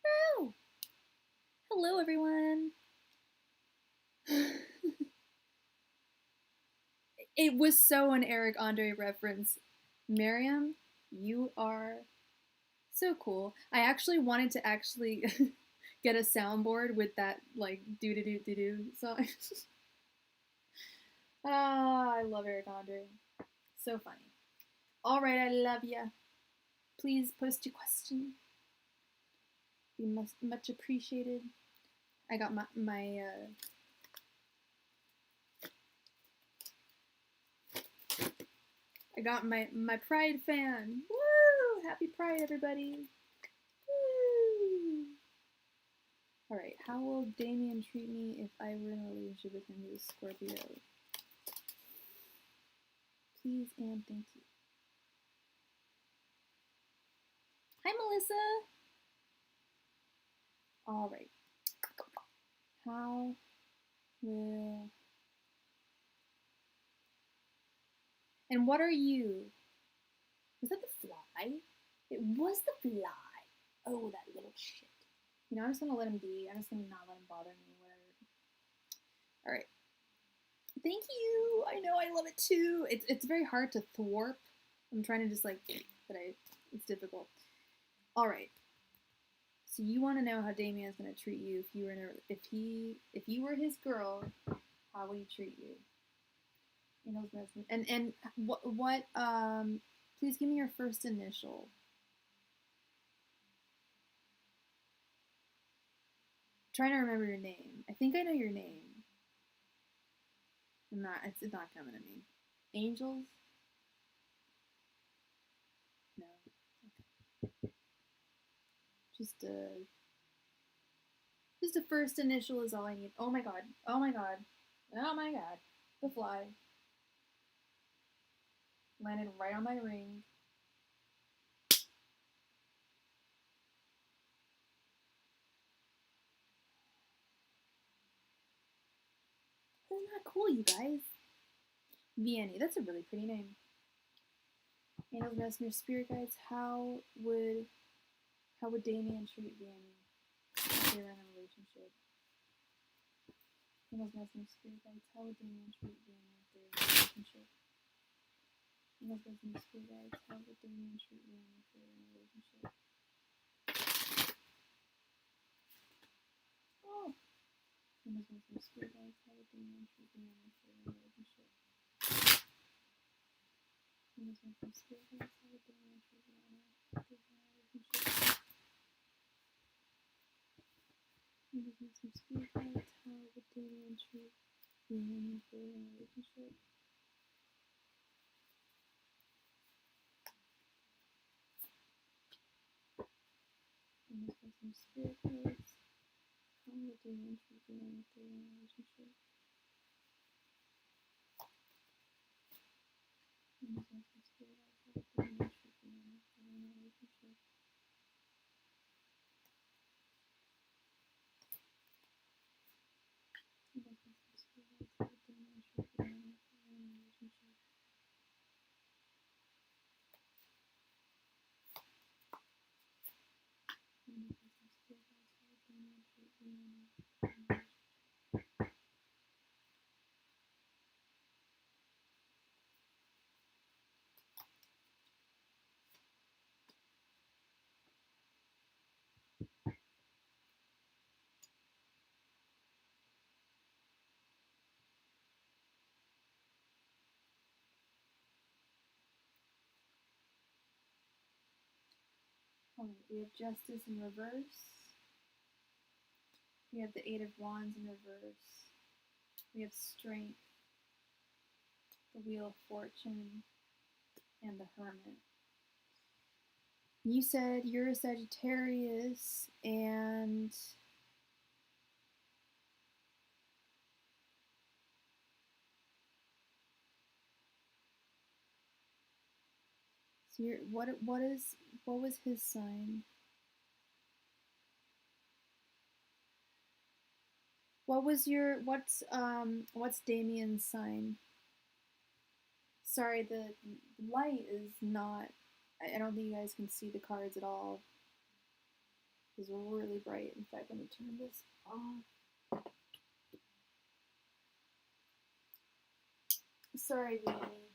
Oh, hello everyone. It was so an Eric Andre reference. Miriam, you are so cool. I actually wanted to get a soundboard with that like do do do do do song. Ah, I love Eric Andre. So funny. All right, I love ya. Please post your question. Be much appreciated. I got my Pride fan. Woo! Happy Pride, everybody. Woo! All right, how will Damien treat me if I were in a relationship with him who is Scorpio? Please and thank you. Hi, Melissa. All right. How will... And what are you? Was that the fly? It was the fly. Oh, that little shit. You know, I'm just gonna let him be. I'm just gonna not let him bother me, whatever. All right. Thank you. I know, I love it too. It's very hard to thwart. I'm trying to just like, but it's difficult. All right. So you want to know how Damien's gonna treat you if you were if you were his girl, how would he treat you? And what please give me your first initial. I'm trying to remember your name. I think I know your name. It's not coming to me. Angels? No. Okay. Just a first initial is all I need. Oh my god. Oh my god. Oh my god. The fly. Landed right on my ring. Isn't that cool, you guys? Vianney. That's a really pretty name. Angels, Messenger, Spirit Guides. How would Damien treat Vianney if they were in a relationship? Angels, Messenger, Spirit Guides. How would Damien treat Vianney if they were in a relationship? Angels, Messenger, Spirit Guides. How would Damien treat Vianney if they were in a relationship? Oh! Angels, Messenger, Spirit Guides. How would Damien treat Vianney if they were in a relationship? Angels, Messenger, Spirit Guides. How would Damien treat Vianney if they were in a relationship? Angels, Messenger, Spirit Guides. How would Damien treat Vianney if they were in a relationship? Angels, Messenger, Spirit Guides. How would Damien treat Vianney if they were in a relationship? Angels, Messenger, Spirit Guides. How would Damien treat Vianney if they were in a relationship? Angels, Messenger, Spirit Guides. How would Damien treat Vianney if they were in a relationship? Angels, Messenger, Spirit Guides. How would Damien treat Vianney if they were in a relationship? Alright, we have Justice in reverse. We have the Eight of Wands in reverse. We have Strength, the Wheel of Fortune, and the Hermit. You said you're a Sagittarius, and so you're what was his sign? What's Damien's sign? Sorry, the light is not. I don't think you guys can see the cards at all. It's really bright. In fact, let me turn this off. Sorry, Vianney.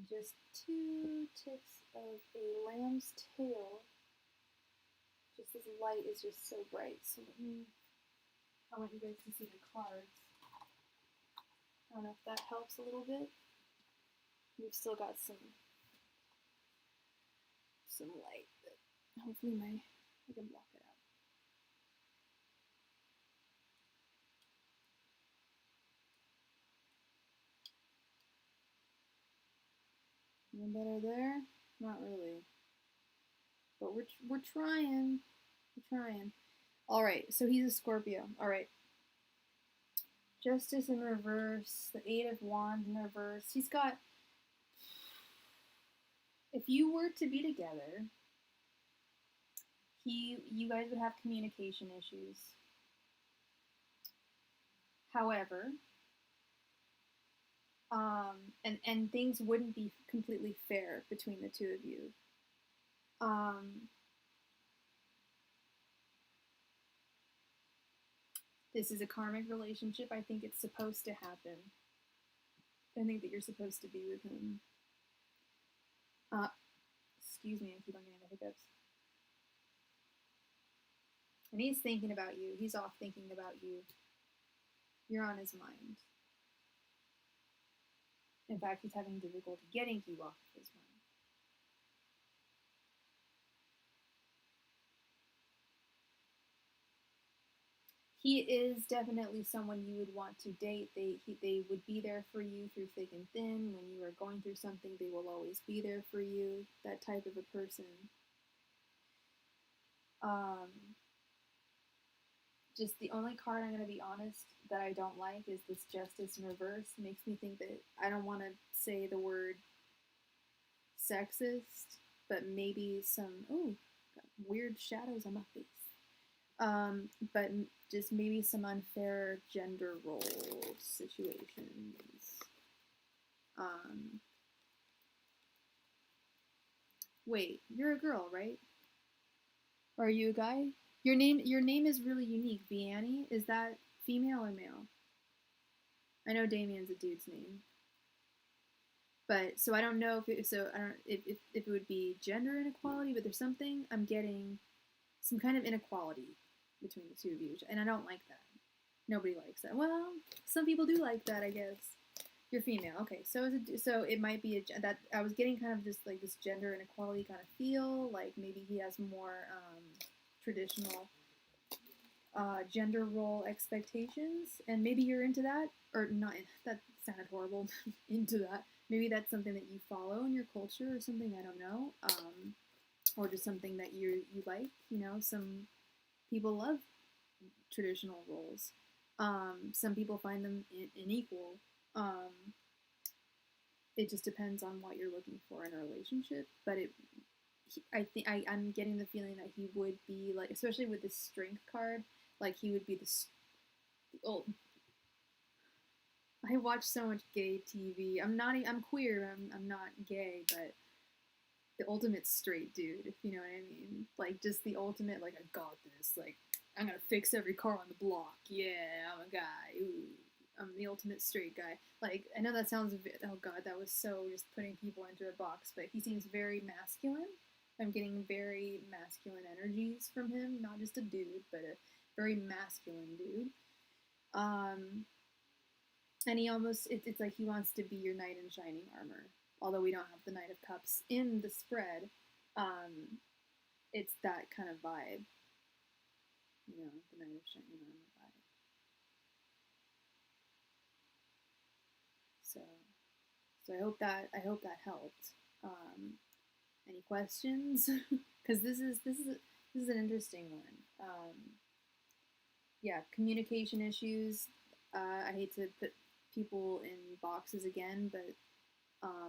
Just 2 ticks of a lamb's tail. Just this light is just so bright. So I want you guys to see the cards. I don't know if that helps a little bit. We've still got some light, but hopefully I can block it out. No better there? Not really. But we're trying. We're trying. Alright, so he's a Scorpio. Alright. Justice in reverse, the 8 of Wands in reverse. He's got, if you were to be together, you guys would have communication issues. However, and things wouldn't be completely fair between the two of you. This is a karmic relationship. I think it's supposed to happen. I think that you're supposed to be with him. Excuse me, I keep on getting the hiccups. And he's thinking about you. He's off thinking about you. You're on his mind. In fact, he's having difficulty getting you off of his mind. He is definitely someone you would want to date. They would be there for you through thick and thin. When you are going through something, they will always be there for you. That type of a person. Just the only card, I'm going to be honest, that I don't like is this Justice in reverse. It makes me think that, I don't want to say the word sexist, but maybe some, got weird shadows on my face. But just maybe some unfair gender role situations. Wait, you're a girl, right? Or are you a guy? Your name is really unique. Vianney, is that female or male? I know Damien's a dude's name. But so I don't know if it would be gender inequality, but there's something I'm getting, some kind of inequality between the two of you, and I don't like that. Nobody likes that. Well, some people do like that, I guess. You're female, okay? So it might be that I was getting kind of just like this gender inequality kind of feel, like maybe he has more traditional gender role expectations, and maybe you're into that, or not. That sounded horrible. Into that. Maybe that's something that you follow in your culture or something. I don't know, or just something that you like. You know, some people love traditional roles. Some people find them unequal. It just depends on what you're looking for in a relationship. But I'm getting the feeling that he would be like, especially with this strength card, like he would be I watch so much gay TV. I'm queer. I'm not gay, but the ultimate straight dude, if you know what I mean. Like just the ultimate, like, I got this. Like, I'm gonna fix every car on the block. Yeah, I'm a guy. Ooh, I'm the ultimate straight guy. Like, I know that sounds a bit, oh god, that was so just putting people into a box, but he seems very masculine. I'm getting very masculine energies from him. Not just a dude, but a very masculine dude. And he almost, it's like he wants to be your knight in shining armor. Although we don't have the Knight of Cups in the spread, it's that kind of vibe. You know, the Knight of Shining Armor vibe. So I hope that helped. Any questions? Because this is an interesting one. Yeah, communication issues. I hate to put people in boxes again, but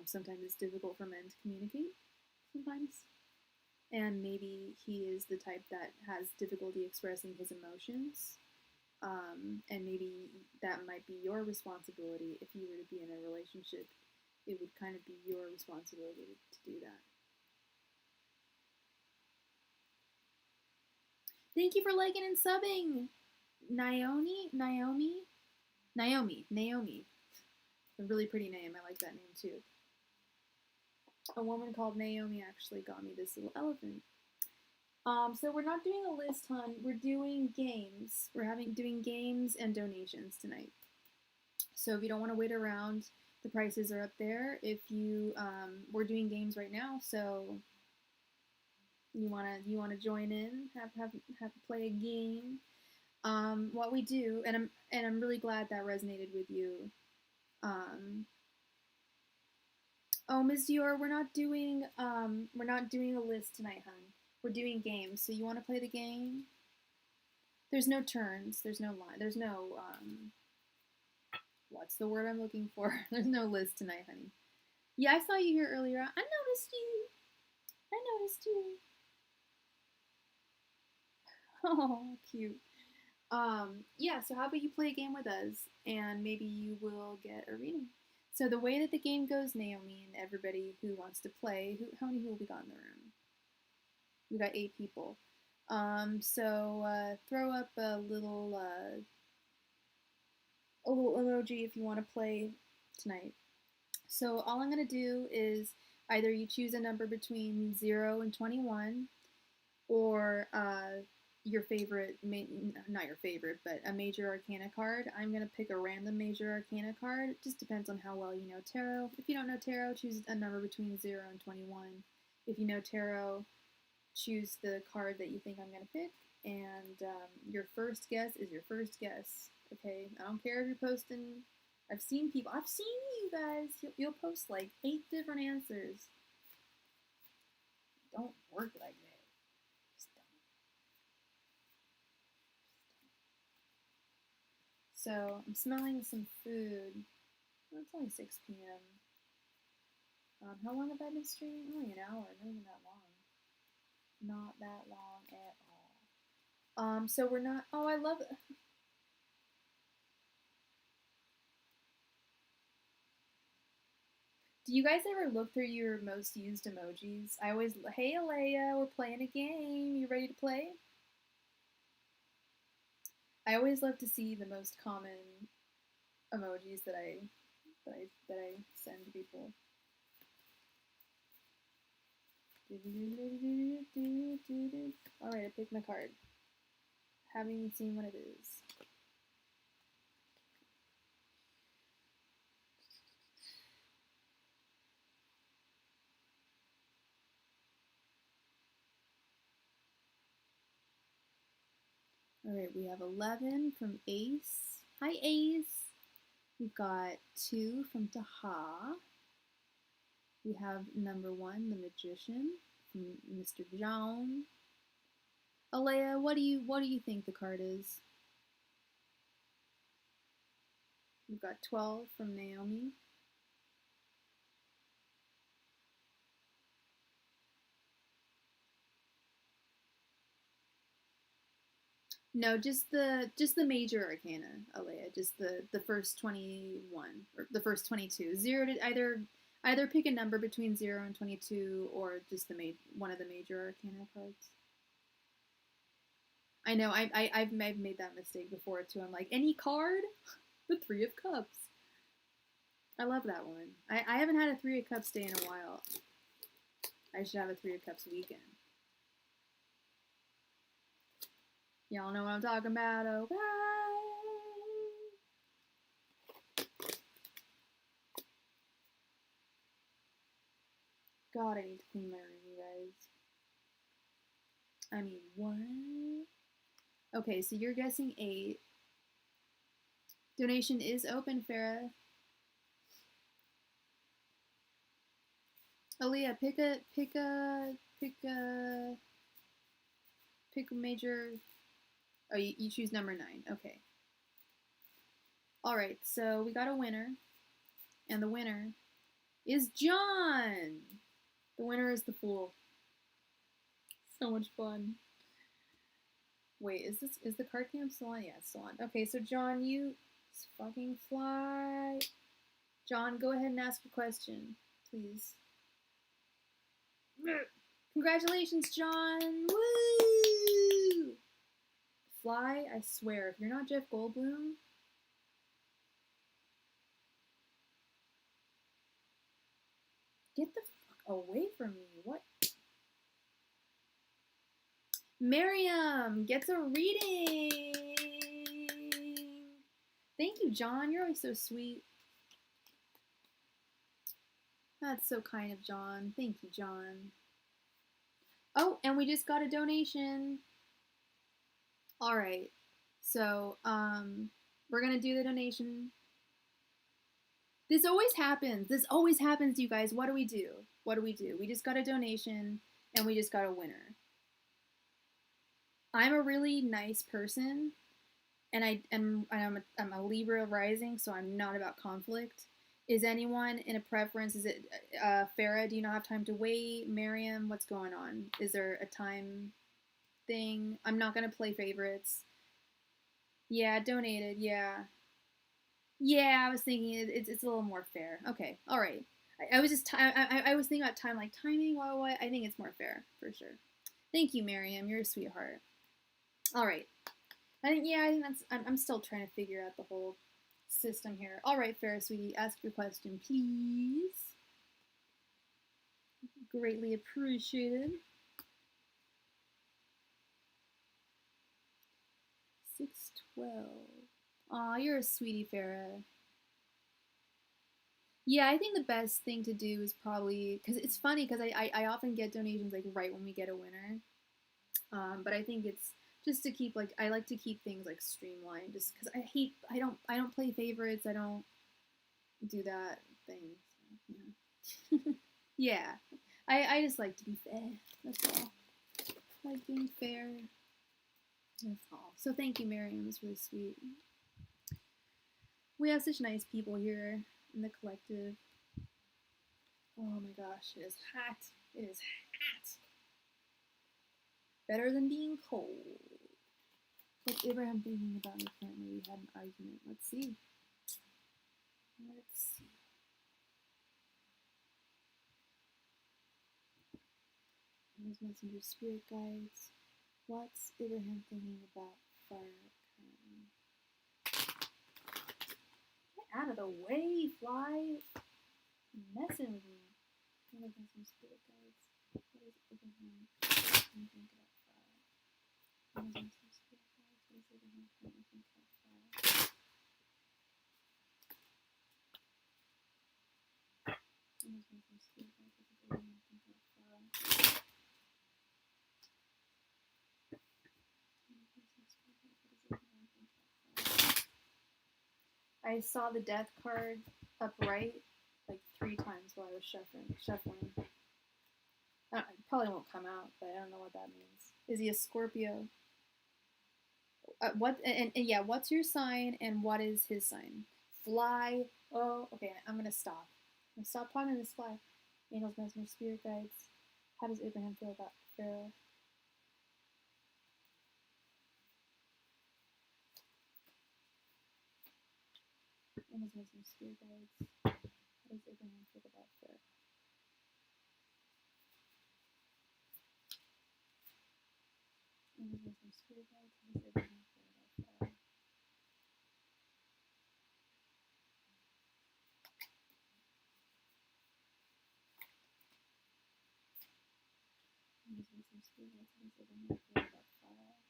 sometimes it's difficult for men to communicate. Sometimes. And maybe he is the type that has difficulty expressing his emotions. And maybe that might be your responsibility. If you were to be in a relationship, it would kind of be your responsibility to do that. Thank you for liking and subbing. Naomi. A really pretty name. I like that name too. A woman called Naomi actually got me this little elephant. So we're not doing a list, hun. We're doing games. We're doing games and donations tonight. So if you don't want to wait around, the prices are up there. If you, we're doing games right now, so you wanna join in, have play a game. What we do, and I'm really glad that resonated with you. Oh, Ms. Dior, we're not doing a list tonight, hun. We're doing games. So you want to play the game? There's no turns. There's no line. There's no what's the word I'm looking for? There's no list tonight, honey. Yeah, I saw you here earlier. I noticed you. Oh, cute. Yeah, so how about you play a game with us and maybe you will get a reading. So the way that the game goes, Naomi and everybody who wants to play, how many people we got in the room? We got 8 people. So throw up a little emoji if you want to play tonight. So all I'm going to do is either you choose a number between 0 and 21, or your favorite, not your favorite, but a major arcana card. I'm going to pick a random major arcana card. It just depends on how well you know tarot. If you don't know tarot, choose a number between 0 and 21. If you know tarot, choose the card that you think I'm going to pick. And your first guess is your first guess. Okay? I don't care if you're posting. I've seen you guys. You'll post like 8 different answers. Don't work like that. So I'm smelling some food. Well, it's only 6 p.m. How long have I been streaming? Only an hour. Not even that long. Not that long at all. So we're not. Oh, I love it. Do you guys ever look through your most used emojis? I always. Hey, Alea, we're playing a game. You ready to play? I always love to see the most common emojis that I send to people. Alright, I picked my card. Haven't even seen what it is. Alright, we have 11 from Ace. Hi, Ace. We've got 2 from Taha. We have number 1, the Magician, from Mr. John. Alea, what do you think the card is? We've got 12 from Naomi. No, just the major arcana, Alea. Just the first 21 or the first 22. 0 to either pick a number between 0 and 22, or just one of the major arcana cards. I know I've made that mistake before too. I'm like, any card, the 3 of Cups. I love that one. I haven't had a 3 of Cups day in a while. I should have a 3 of Cups weekend. Y'all know what I'm talking about, okay? God, I need to clean my room, you guys. I mean, what? Okay, so you're guessing 8. Donation is open, Farah. Aaliyah, pick a major. Oh, you choose number 9. Okay. All right, so we got a winner, and the winner is John. The winner is the Fool. So much fun. Wait, is the card cam still on? Yeah, it's still on. Okay, so John, you fucking fly. John, go ahead and ask your question, please. Congratulations, John! Woo! Fly, I swear, if you're not Jeff Goldblum, get the fuck away from me. What? Miriam gets a reading. Thank you, John. You're always so sweet. That's so kind of John. Thank you, John. Oh, and we just got a donation. All right. So, we're going to do the donation. This always happens. This always happens, you guys. What do we do? What do we do? We just got a donation and we just got a winner. I'm a really nice person, and I'm a Libra rising, so I'm not about conflict. Is anyone in a preference? Is it Farah? Do you not have time to wait? Miriam, what's going on? Is there a time thing? I'm not gonna play favorites. Yeah, donated. Yeah, yeah. I was thinking it's a little more fair. Okay, all right. I was just I was thinking about time, like timing. What? I think it's more fair for sure. Thank you, Miriam. You're a sweetheart. All right. I think that's. I'm still trying to figure out the whole system here. All right, Farrah, sweetie, ask your question, please. Greatly appreciated. 612. Aw, you're a sweetie, Farrah. Yeah, I think the best thing to do is probably, because it's funny, because I often get donations like right when we get a winner. But I think it's just to keep, like, I like to keep things like streamlined, just because I don't play favorites. I don't do that thing. So, yeah. Yeah. I just like to be fair. That's all. I like being fair. That's all. So thank you, Miriam. It was really sweet. We have such nice people here in the collective. Oh my gosh, it is hot. It is hot. Better than being cold. What's Abraham thinking about me? Apparently we had an argument. Let's see. Let's see. Those messenger spirit guides. What's Abraham thinking about fire currently? Get out of the way, fly. You're messing with me. Those messenger spirit guides. What is Abraham thinking about fire? Those messenger spirit guides. What is Abraham currently thinking about fire? Those messenger spirit guides. What is Abraham thinking about fire? I saw the death card upright like 3 times while I was shuffling. It probably won't come out, but I don't know what that means. Is he a Scorpio? What and yeah, what's your sign and what is his sign? Fly. Oh, okay. I'm gonna stop. I'm gonna stop talking to this fly. Angels, messenger, spirit guides. How does Abraham feel about Pharaoh? Angels, messenger, spirit guides. How does Abraham feel about Pharaoh? Angels, messenger, spirit guides. How does Abraham feel about Pharaoh? Angels, messenger, spirit guides. How does Abraham feel about Pharaoh?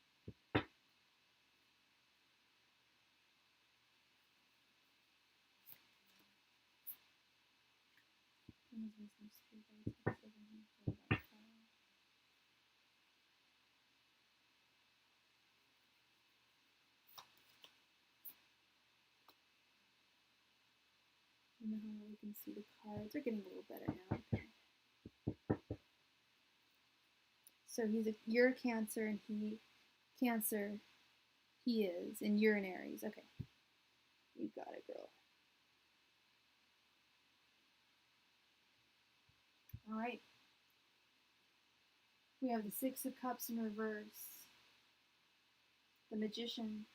Angels, messenger, spirit guides. How does Abraham feel about Pharaoh? You know how we can see the cards. They're getting a little better now. Okay. So you're a Cancer and Cancer. He is, and you're an Aries. Okay, you got it, girl. All right. We have the 6 of Cups in reverse, the Magician,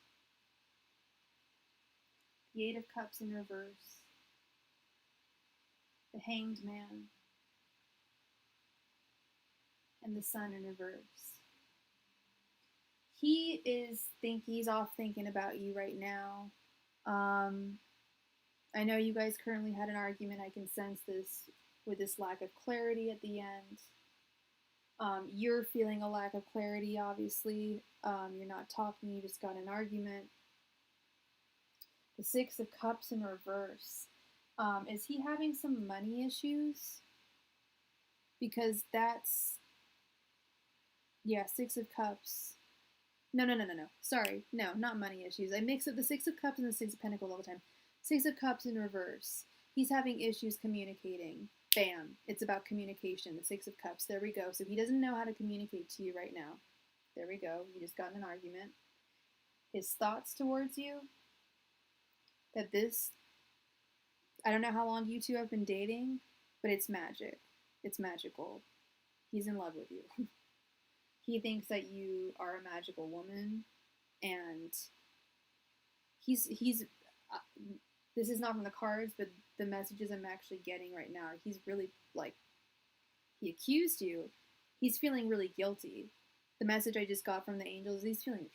the 8 of Cups in reverse, the Hanged Man, and the Sun in reverse. He's off thinking about you right now. Um, I know you guys currently had an argument. I can sense this with this lack of clarity at the end. You're feeling a lack of clarity, obviously. You're not talking, you just got an argument. The Six of Cups in reverse. Is he having some money issues? Because that's, yeah, Six of Cups. No. Sorry. No, not money issues. I mix up the Six of Cups and the Six of Pentacles all the time. Six of Cups in reverse. He's having issues communicating. Bam. It's about communication. The Six of Cups. There we go. So he doesn't know how to communicate to you right now. There we go. You just got in an argument. His thoughts towards you. That this, I don't know how long you two have been dating, but it's magic. It's magical. He's in love with you. He thinks that you are a magical woman, and he's this is not from the cards, but the messages I'm actually getting right now, he's really, like, he accused you. He's feeling really guilty. The message I just got from the angels, he's feeling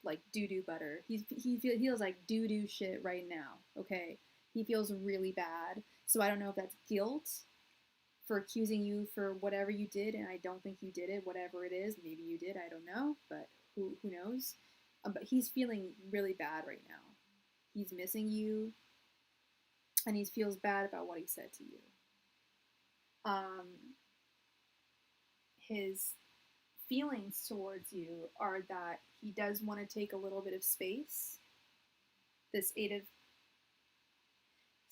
like doo-doo butter. He feels like doo-doo shit right now, okay? He feels really bad. So I don't know if that's guilt for accusing you for whatever you did, and I don't think you did it, whatever it is. Maybe you did, I don't know, but who knows? But he's feeling really bad right now. He's missing you, and he feels bad about what he said to you. His feelings towards you are that he does want to take a little bit of space. This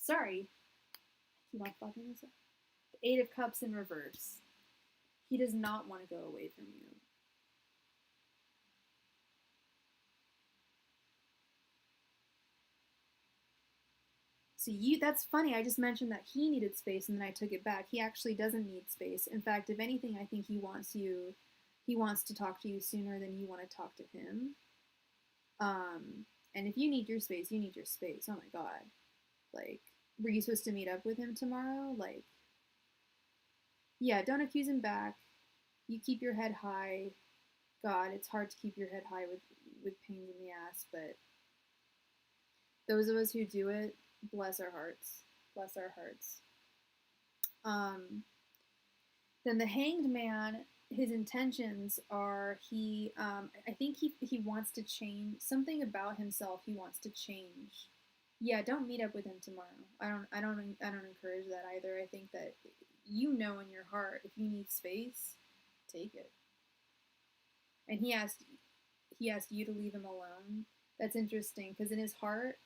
Sorry. I keep on fucking this up. The Eight of Cups in reverse. He does not want to go away from you. So that's funny. I just mentioned that he needed space and then I took it back. He actually doesn't need space. In fact, if anything, I think he wants to talk to you sooner than you want to talk to him. And if you need your space, you need your space. Oh my God. Like, were you supposed to meet up with him tomorrow? Like, yeah, don't accuse him back. You keep your head high. God, it's hard to keep your head high with pains in the ass, but those of us who do it, bless our hearts. Bless our hearts. Then the Hanged Man, his intentions are I think he wants to change something about himself. He wants to change. Yeah, don't meet up with him tomorrow. I don't encourage that either. I think that you know in your heart if you need space, take it. And he asked you to leave him alone. That's interesting because in his heart,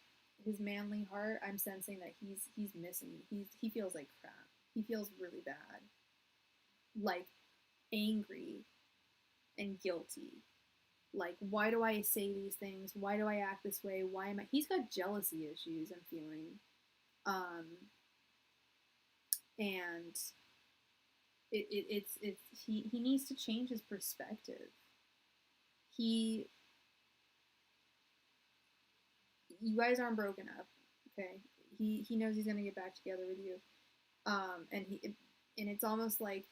his manly heart, I'm sensing that he's missing. He feels like crap. He feels really bad. Like angry and guilty. Like, why do I say these things? Why do I act this way? Why am I? He's got jealousy issues, I'm feeling. And he needs to change his perspective. You guys aren't broken up, okay? He knows he's gonna get back together with you. And it's almost like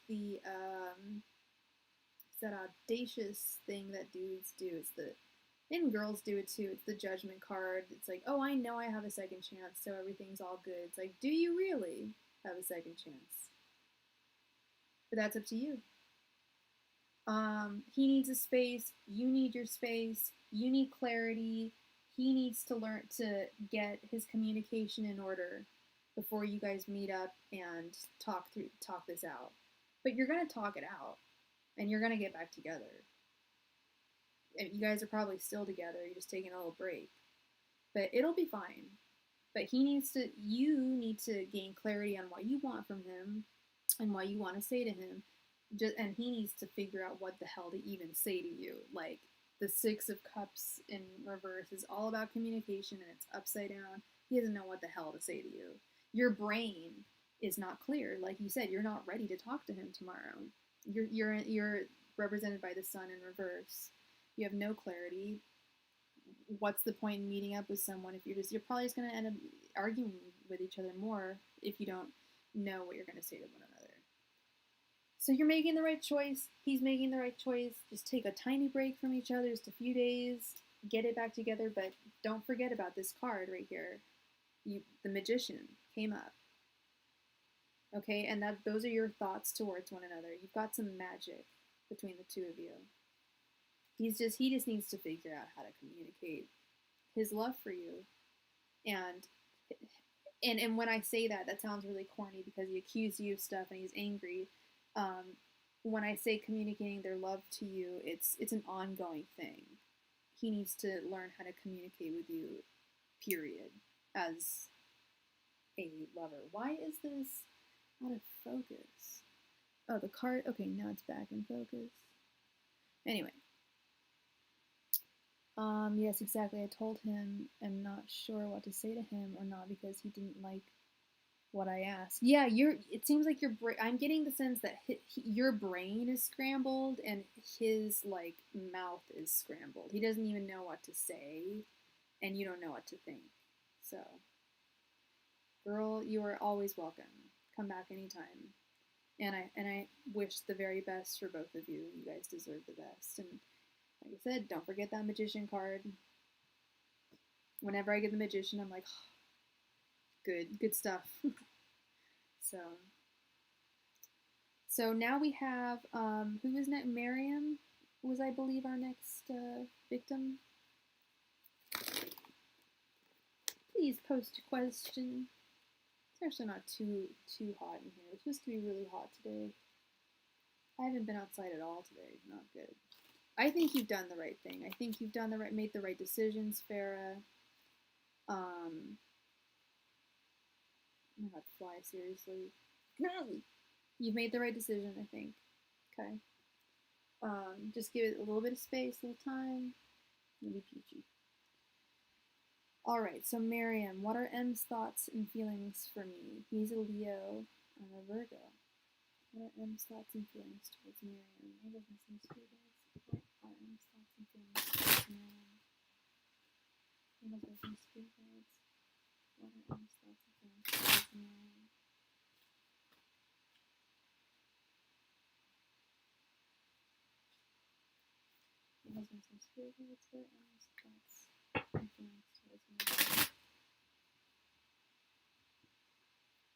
that audacious thing that dudes do. And girls do it too. It's the judgment card. It's like, oh, I know I have a second chance, so everything's all good. It's like, do you really have a second chance? But that's up to you. He needs a space. You need your space. You need clarity. He needs to learn to get his communication in order before you guys meet up and talk this out. But you're gonna talk it out. And you're going to get back together. And you guys are probably still together. You're just taking a little break. But it'll be fine. But you need to gain clarity on what you want from him and what you want to say to him. And he needs to figure out what the hell to even say to you. Like, the Six of Cups in reverse is all about communication and it's upside down. He doesn't know what the hell to say to you. Your brain is not clear. Like you said, you're not ready to talk to him tomorrow. You're represented by the Sun in reverse. You have no clarity. What's the point in meeting up with someone if you're probably just going to end up arguing with each other more if you don't know what you're going to say to one another. So you're making the right choice. He's making the right choice. Just take a tiny break from each other, just a few days, get it back together. But don't forget about this card right here. The Magician came up. Okay, and those are your thoughts towards one another. You've got some magic between the two of you. He just needs to figure out how to communicate his love for you. And when I say that, that sounds really corny because he accused you of stuff and he's angry. When I say communicating their love to you, it's an ongoing thing. He needs to learn how to communicate with you, period, as a lover. Why is this out of focus? Oh, the card. Okay, now it's back in focus. Anyway. Yes, exactly. I told him I'm not sure what to say to him or not because he didn't like what I asked. Yeah, it seems like your brain. I'm getting the sense that your brain is scrambled and his like mouth is scrambled. He doesn't even know what to say, and you don't know what to think. So, girl, you are always welcome. Come back anytime. And I wish the very best for both of you. You guys deserve the best. And like I said, don't forget that Magician card. Whenever I get the Magician, I'm like, oh, good stuff. So now we have, who is next? Miriam was, I believe, our next victim. Please post a question. It's actually not too hot in here. It's supposed to be really hot today. I haven't been outside at all today. Not good. I think you've done the right thing. I think you've made the right decisions, Farah. Oh my god, fly, seriously. No! You've made the right decision, I think. Okay. Just give it a little bit of space, a little time. It'll be peachy. Alright, so Miriam, what are M's thoughts and feelings for me? He's a Leo. I'm a Virgo. What are M's thoughts and feelings towards Miriam? What are M's thoughts and feelings towards Miriam? What are M's thoughts and feelings towards Miriam? My husband's some spirit guides. What are M's thoughts and feelings towards Miriam? My husband's some spirit guides. What are M's thoughts and feelings towards Miriam?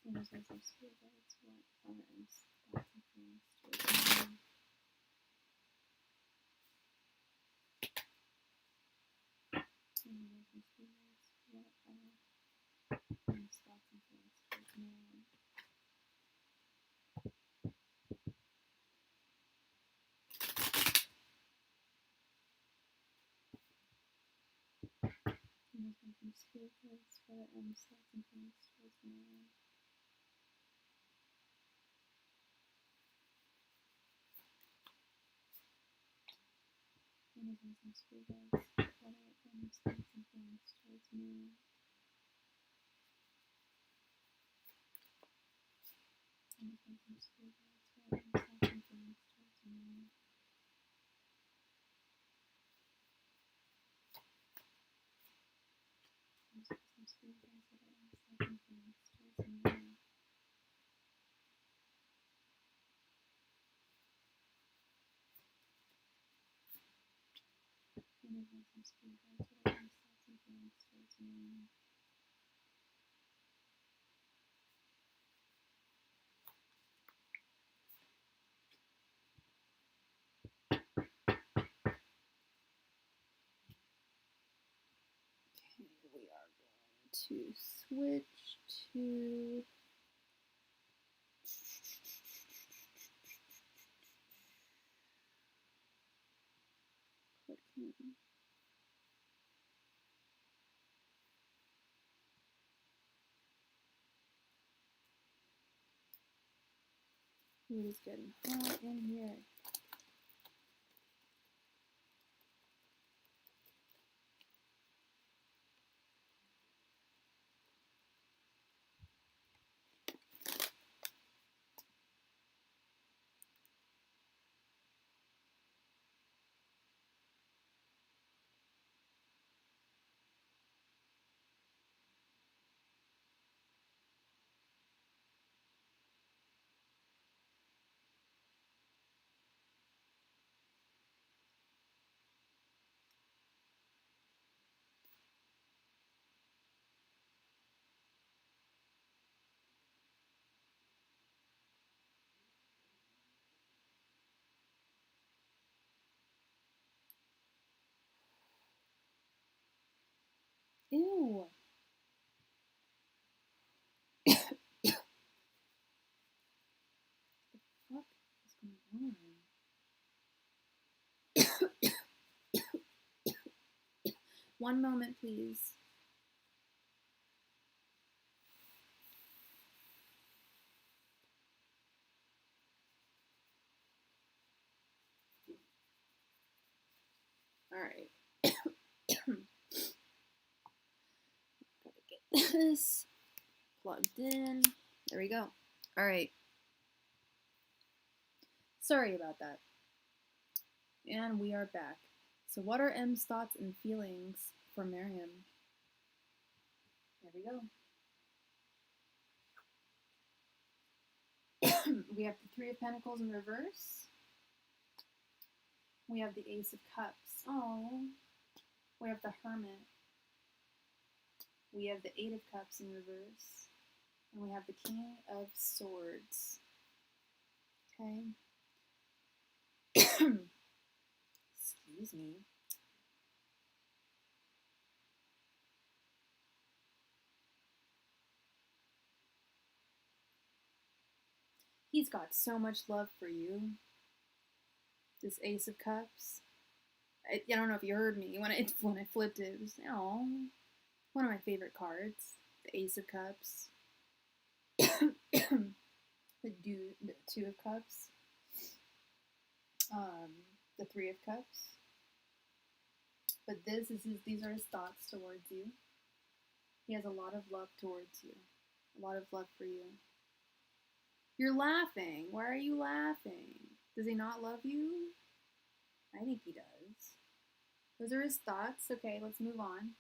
My husband's spirit guides. What are M's thoughts and feelings towards Miriam? My husband's spirit guides. What are M's thoughts and feelings towards Miriam? My husband's spirit guides. What are M's thoughts and feelings towards Miriam? My husband's spirit guides. What are M's thoughts and feelings towards Miriam? My husband's spirit guides. What are M's thoughts and feelings towards Miriam? My husband's spirit guides. What are M's thoughts and feelings towards Miriam? Okay, we are going to switch to it is getting hot in here. Ew. What is going on? One moment, please. All right. Gotta get this plugged in. There we go. All right. Sorry about that. And we are back. So what are M's thoughts and feelings for Miriam? There we go. We have the Three of Pentacles in reverse. We have the Ace of Cups. Oh. We have the Hermit. We have the Eight of Cups in reverse. And we have the King of Swords. Okay. Excuse me. He's got so much love for you. This Ace of Cups. I don't know if you heard me when I flipped it. It was one of my favorite cards. The Ace of Cups. the Two of Cups. The Three of Cups. But these are his thoughts towards you. He has a lot of love towards you. A lot of love for you. You're laughing. Why are you laughing? Does he not love you? I think he does. Those are his thoughts. Okay, let's move on.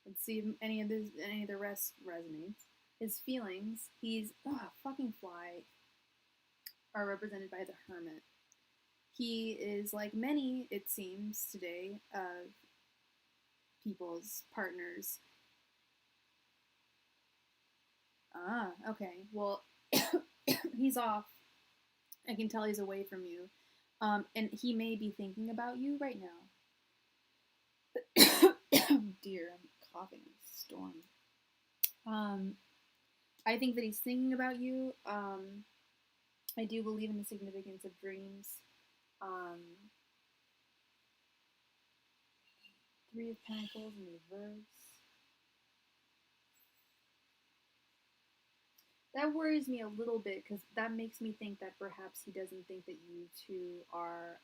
Let's see if any of the rest resonates. His feelings. He's fucking fly. Are represented by the Hermit. He is like many, it seems, today of people's partners. Okay. Well, he's off. I can tell he's away from you. And he may be thinking about you right now. Dear, I'm coughing in a storm. I think that he's thinking about you. I do believe in the significance of dreams. Three of Pentacles in reverse. That worries me a little bit because that makes me think that perhaps he doesn't think that you two are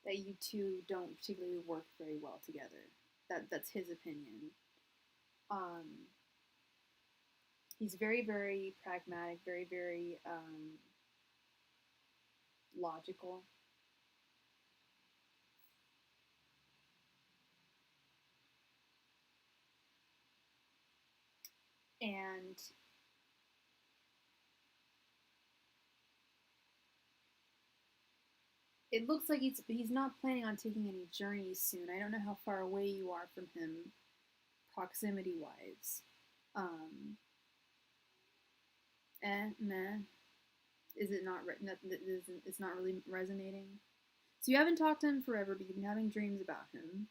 that you two don't particularly work very well together. That's his opinion. He's very, very pragmatic, very, very logical. And it looks like he's not planning on taking any journeys soon. I don't know how far away you are from him, proximity-wise. Meh. Is it not? It's not really resonating. So you haven't talked to him forever, but you've been having dreams about him.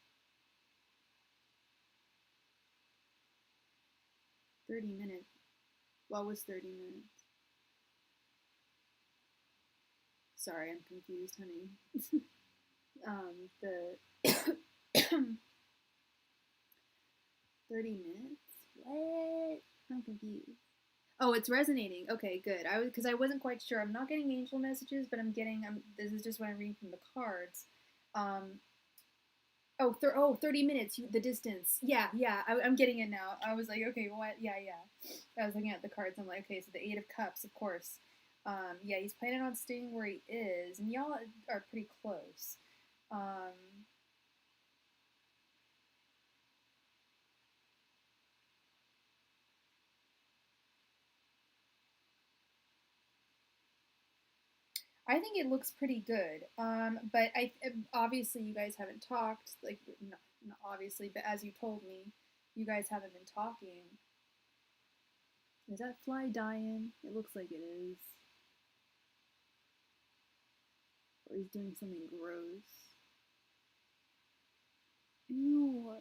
30 minutes. What was 30 minutes? Sorry, I'm confused, honey. The 30 minutes? What? I'm confused. Oh, it's resonating. Okay, good. Because I wasn't quite sure. I'm not getting angel messages, but this is just what I'm reading from the cards. 30 minutes, the distance. Yeah, I'm getting it now. I was like, okay, what? Yeah. I was looking at the cards. I'm like, okay, so the Eight of Cups, of course. Yeah, he's planning on staying where he is, and y'all are pretty close. I think it looks pretty good. But obviously you guys haven't talked. Like, not obviously, but as you told me, you guys haven't been talking. Is that fly dying? It looks like it is. Or he's doing something gross. Ew.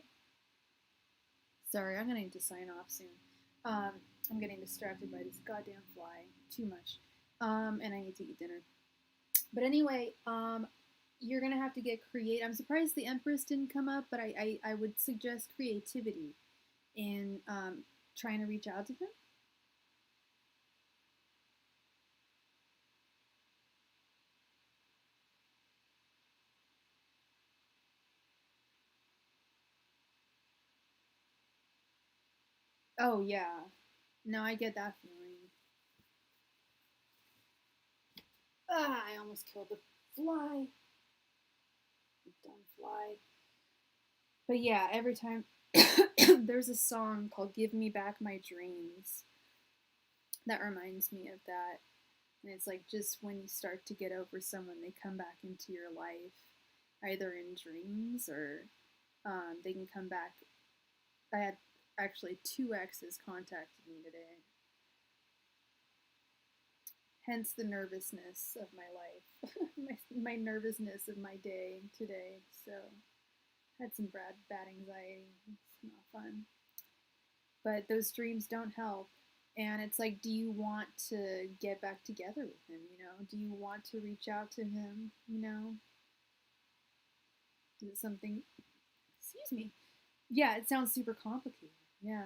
Sorry, I'm gonna need to sign off soon. I'm getting distracted by this goddamn fly. Too much. And I need to eat dinner. But anyway, you're gonna have to get creative. I'm surprised the Empress didn't come up, but I would suggest creativity in trying to reach out to him. Oh yeah, no, I get that feeling. Ah, I almost killed the fly. Dumb fly. But yeah, every time there's a song called "Give Me Back My Dreams" that reminds me of that. And it's like just when you start to get over someone, they come back into your life, either in dreams or they can come back. I had actually two exes contacted me today, hence the nervousness of my life, my nervousness of my day today. So had some bad anxiety. It's not fun, but those dreams don't help. And it's like, do you want to get back together with him? Do you want to reach out to him? Is it something? Excuse me. Yeah, it sounds super complicated. Yeah.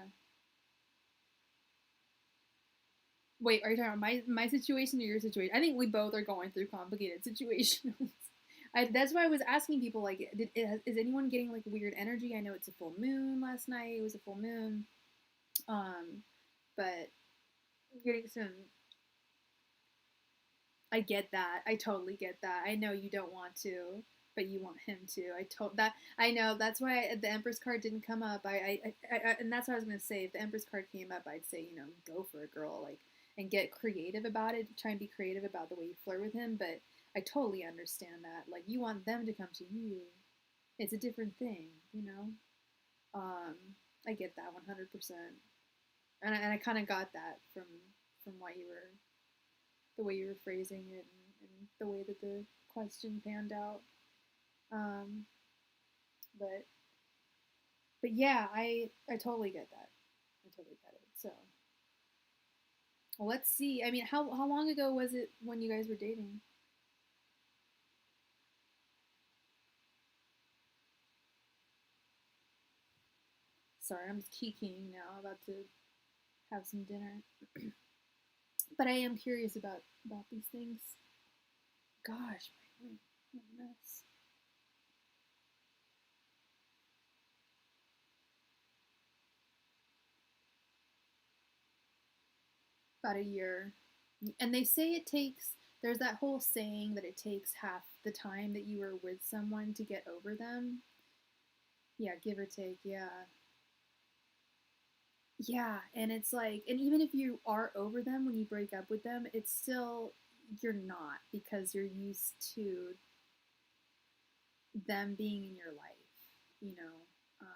Wait, are you talking about my situation or your situation? I think we both are going through complicated situations. That's why I was asking people, like, is anyone getting like weird energy? I know it's a full moon last night. It was a full moon, but getting some. I get that. I totally get that. I know you don't want to, but you want him to. I know. That's why the Empress card didn't come up. And that's what I was gonna say. If the Empress card came up, I'd say go for it, girl. Like, and get creative about it. Try and be creative about the way you flirt with him. But I totally understand that. Like, you want them to come to you. It's a different thing. Um, I get that 100%. And I kind of got that from what you were the way you were phrasing it, and the way that the question panned out. Um, but yeah, I totally get that. I totally get it. So well, let's see. I mean, how long ago was it when you guys were dating? Sorry, I'm kikiing now. I'm about to have some dinner, but I am curious about these things. Gosh, my room, what a mess. About a year. And they say it takes, there's that whole saying that it takes half the time that you were with someone to get over them. Yeah, give or take. Yeah. Yeah. And it's like, and even if you are over them when you break up with them, it's still, you're not because you're used to them being in your life, you know.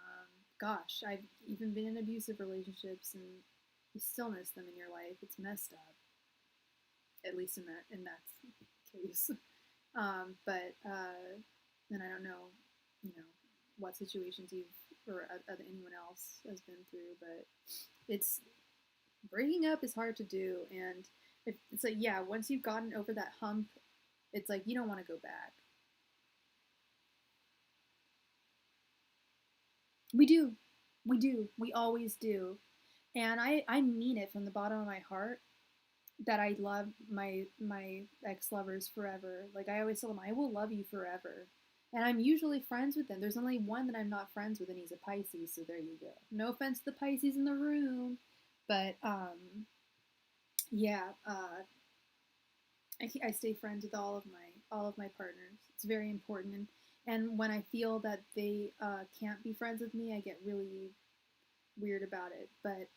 Gosh, I've even been in abusive relationships and you still miss them in your life. It's messed up, at least in that case. But and I don't know, you know, what situations you've or other anyone else has been through, but it's breaking up is hard to do, and it's like yeah, once you've gotten over that hump, it's like you don't want to go back. We do, we always do, and I mean it from the bottom of my heart that I love my ex lovers forever. Like I always tell them, I will love you forever. And I'm usually friends with them. There's only one that I'm not friends with, and he's a Pisces. So there you go. No offense to the Pisces in the room, but yeah, I stay friends with all of my partners. It's very important, and when I feel that they can't be friends with me, I get really weird about it. But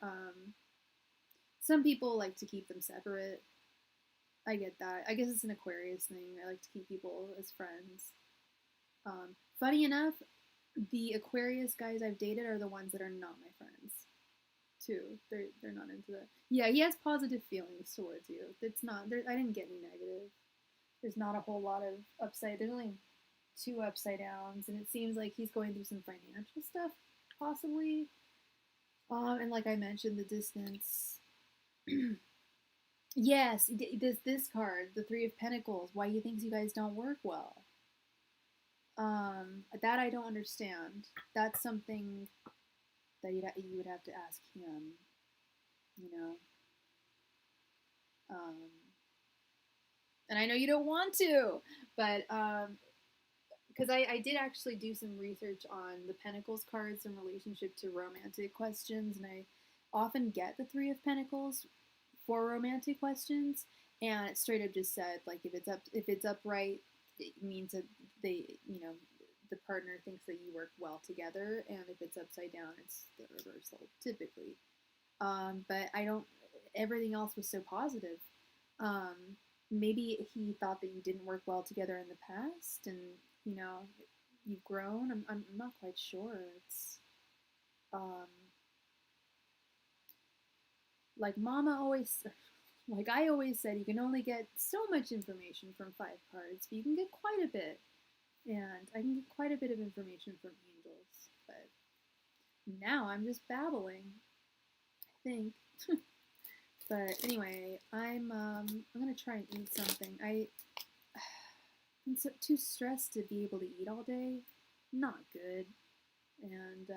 some people like to keep them separate. I get that. I guess it's an Aquarius thing. I like to keep people as friends. Funny enough, the Aquarius guys I've dated are the ones that are not my friends. Too. They're not into that. Yeah, he has positive feelings towards you. It's not. I didn't get any negative. there's not a whole lot of upside. There's only 2 upside downs, and it seems like he's going through some financial stuff, possibly. And like I mentioned, the distance. Yes, this card, the 3 of Pentacles. Why he thinks you guys don't work well. That I don't understand. That's something that you would have to ask him. You know. And I know you don't want to, but because I did actually do some research on the Pentacles cards in relationship to romantic questions, and I often get the 3 of Pentacles for romantic questions, and it straight up just said like if it's upright, it means that the partner thinks that you work well together, and if it's upside down, it's the reversal typically. But I don't. Everything else was so positive. Maybe he thought that you didn't work well together in the past, and you've grown. I'm not quite sure. It's like Mama always, like I always said, you can only get so much information from 5 cards, but you can get quite a bit, and I can get quite a bit of information from angels. But now I'm just babbling, I think. But anyway, I'm gonna try and eat something. I'm too stressed to be able to eat all day. Not good. And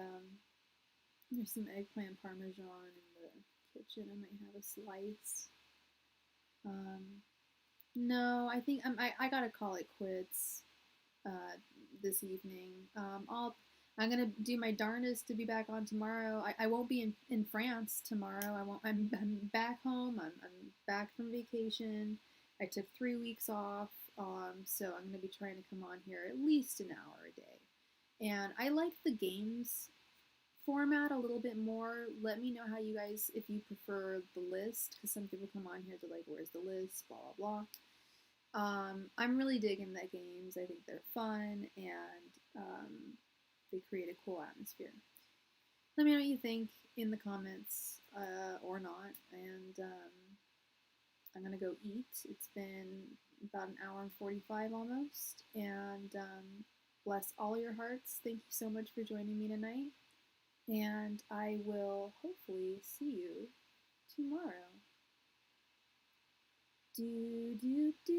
there's some eggplant parmesan in the kitchen. I might have a slice. No, I think I gotta call it quits this evening. I'm gonna do my darndest to be back on tomorrow. I won't be in France tomorrow. I'm back home. I'm back from vacation. I took 3 weeks off. So I'm gonna be trying to come on here at least an hour a day. And I like the games format a little bit more. Let me know how you guys, if you prefer the list, because some people come on here to like, where's the list, blah blah blah. I'm really digging the games. I think they're fun, and they create a cool atmosphere. Let me know what you think in the comments, or not. And I'm gonna go eat. It's been about an hour and 45 almost. And bless all your hearts. Thank you so much for joining me tonight. And I will hopefully see you tomorrow. Do, do, do.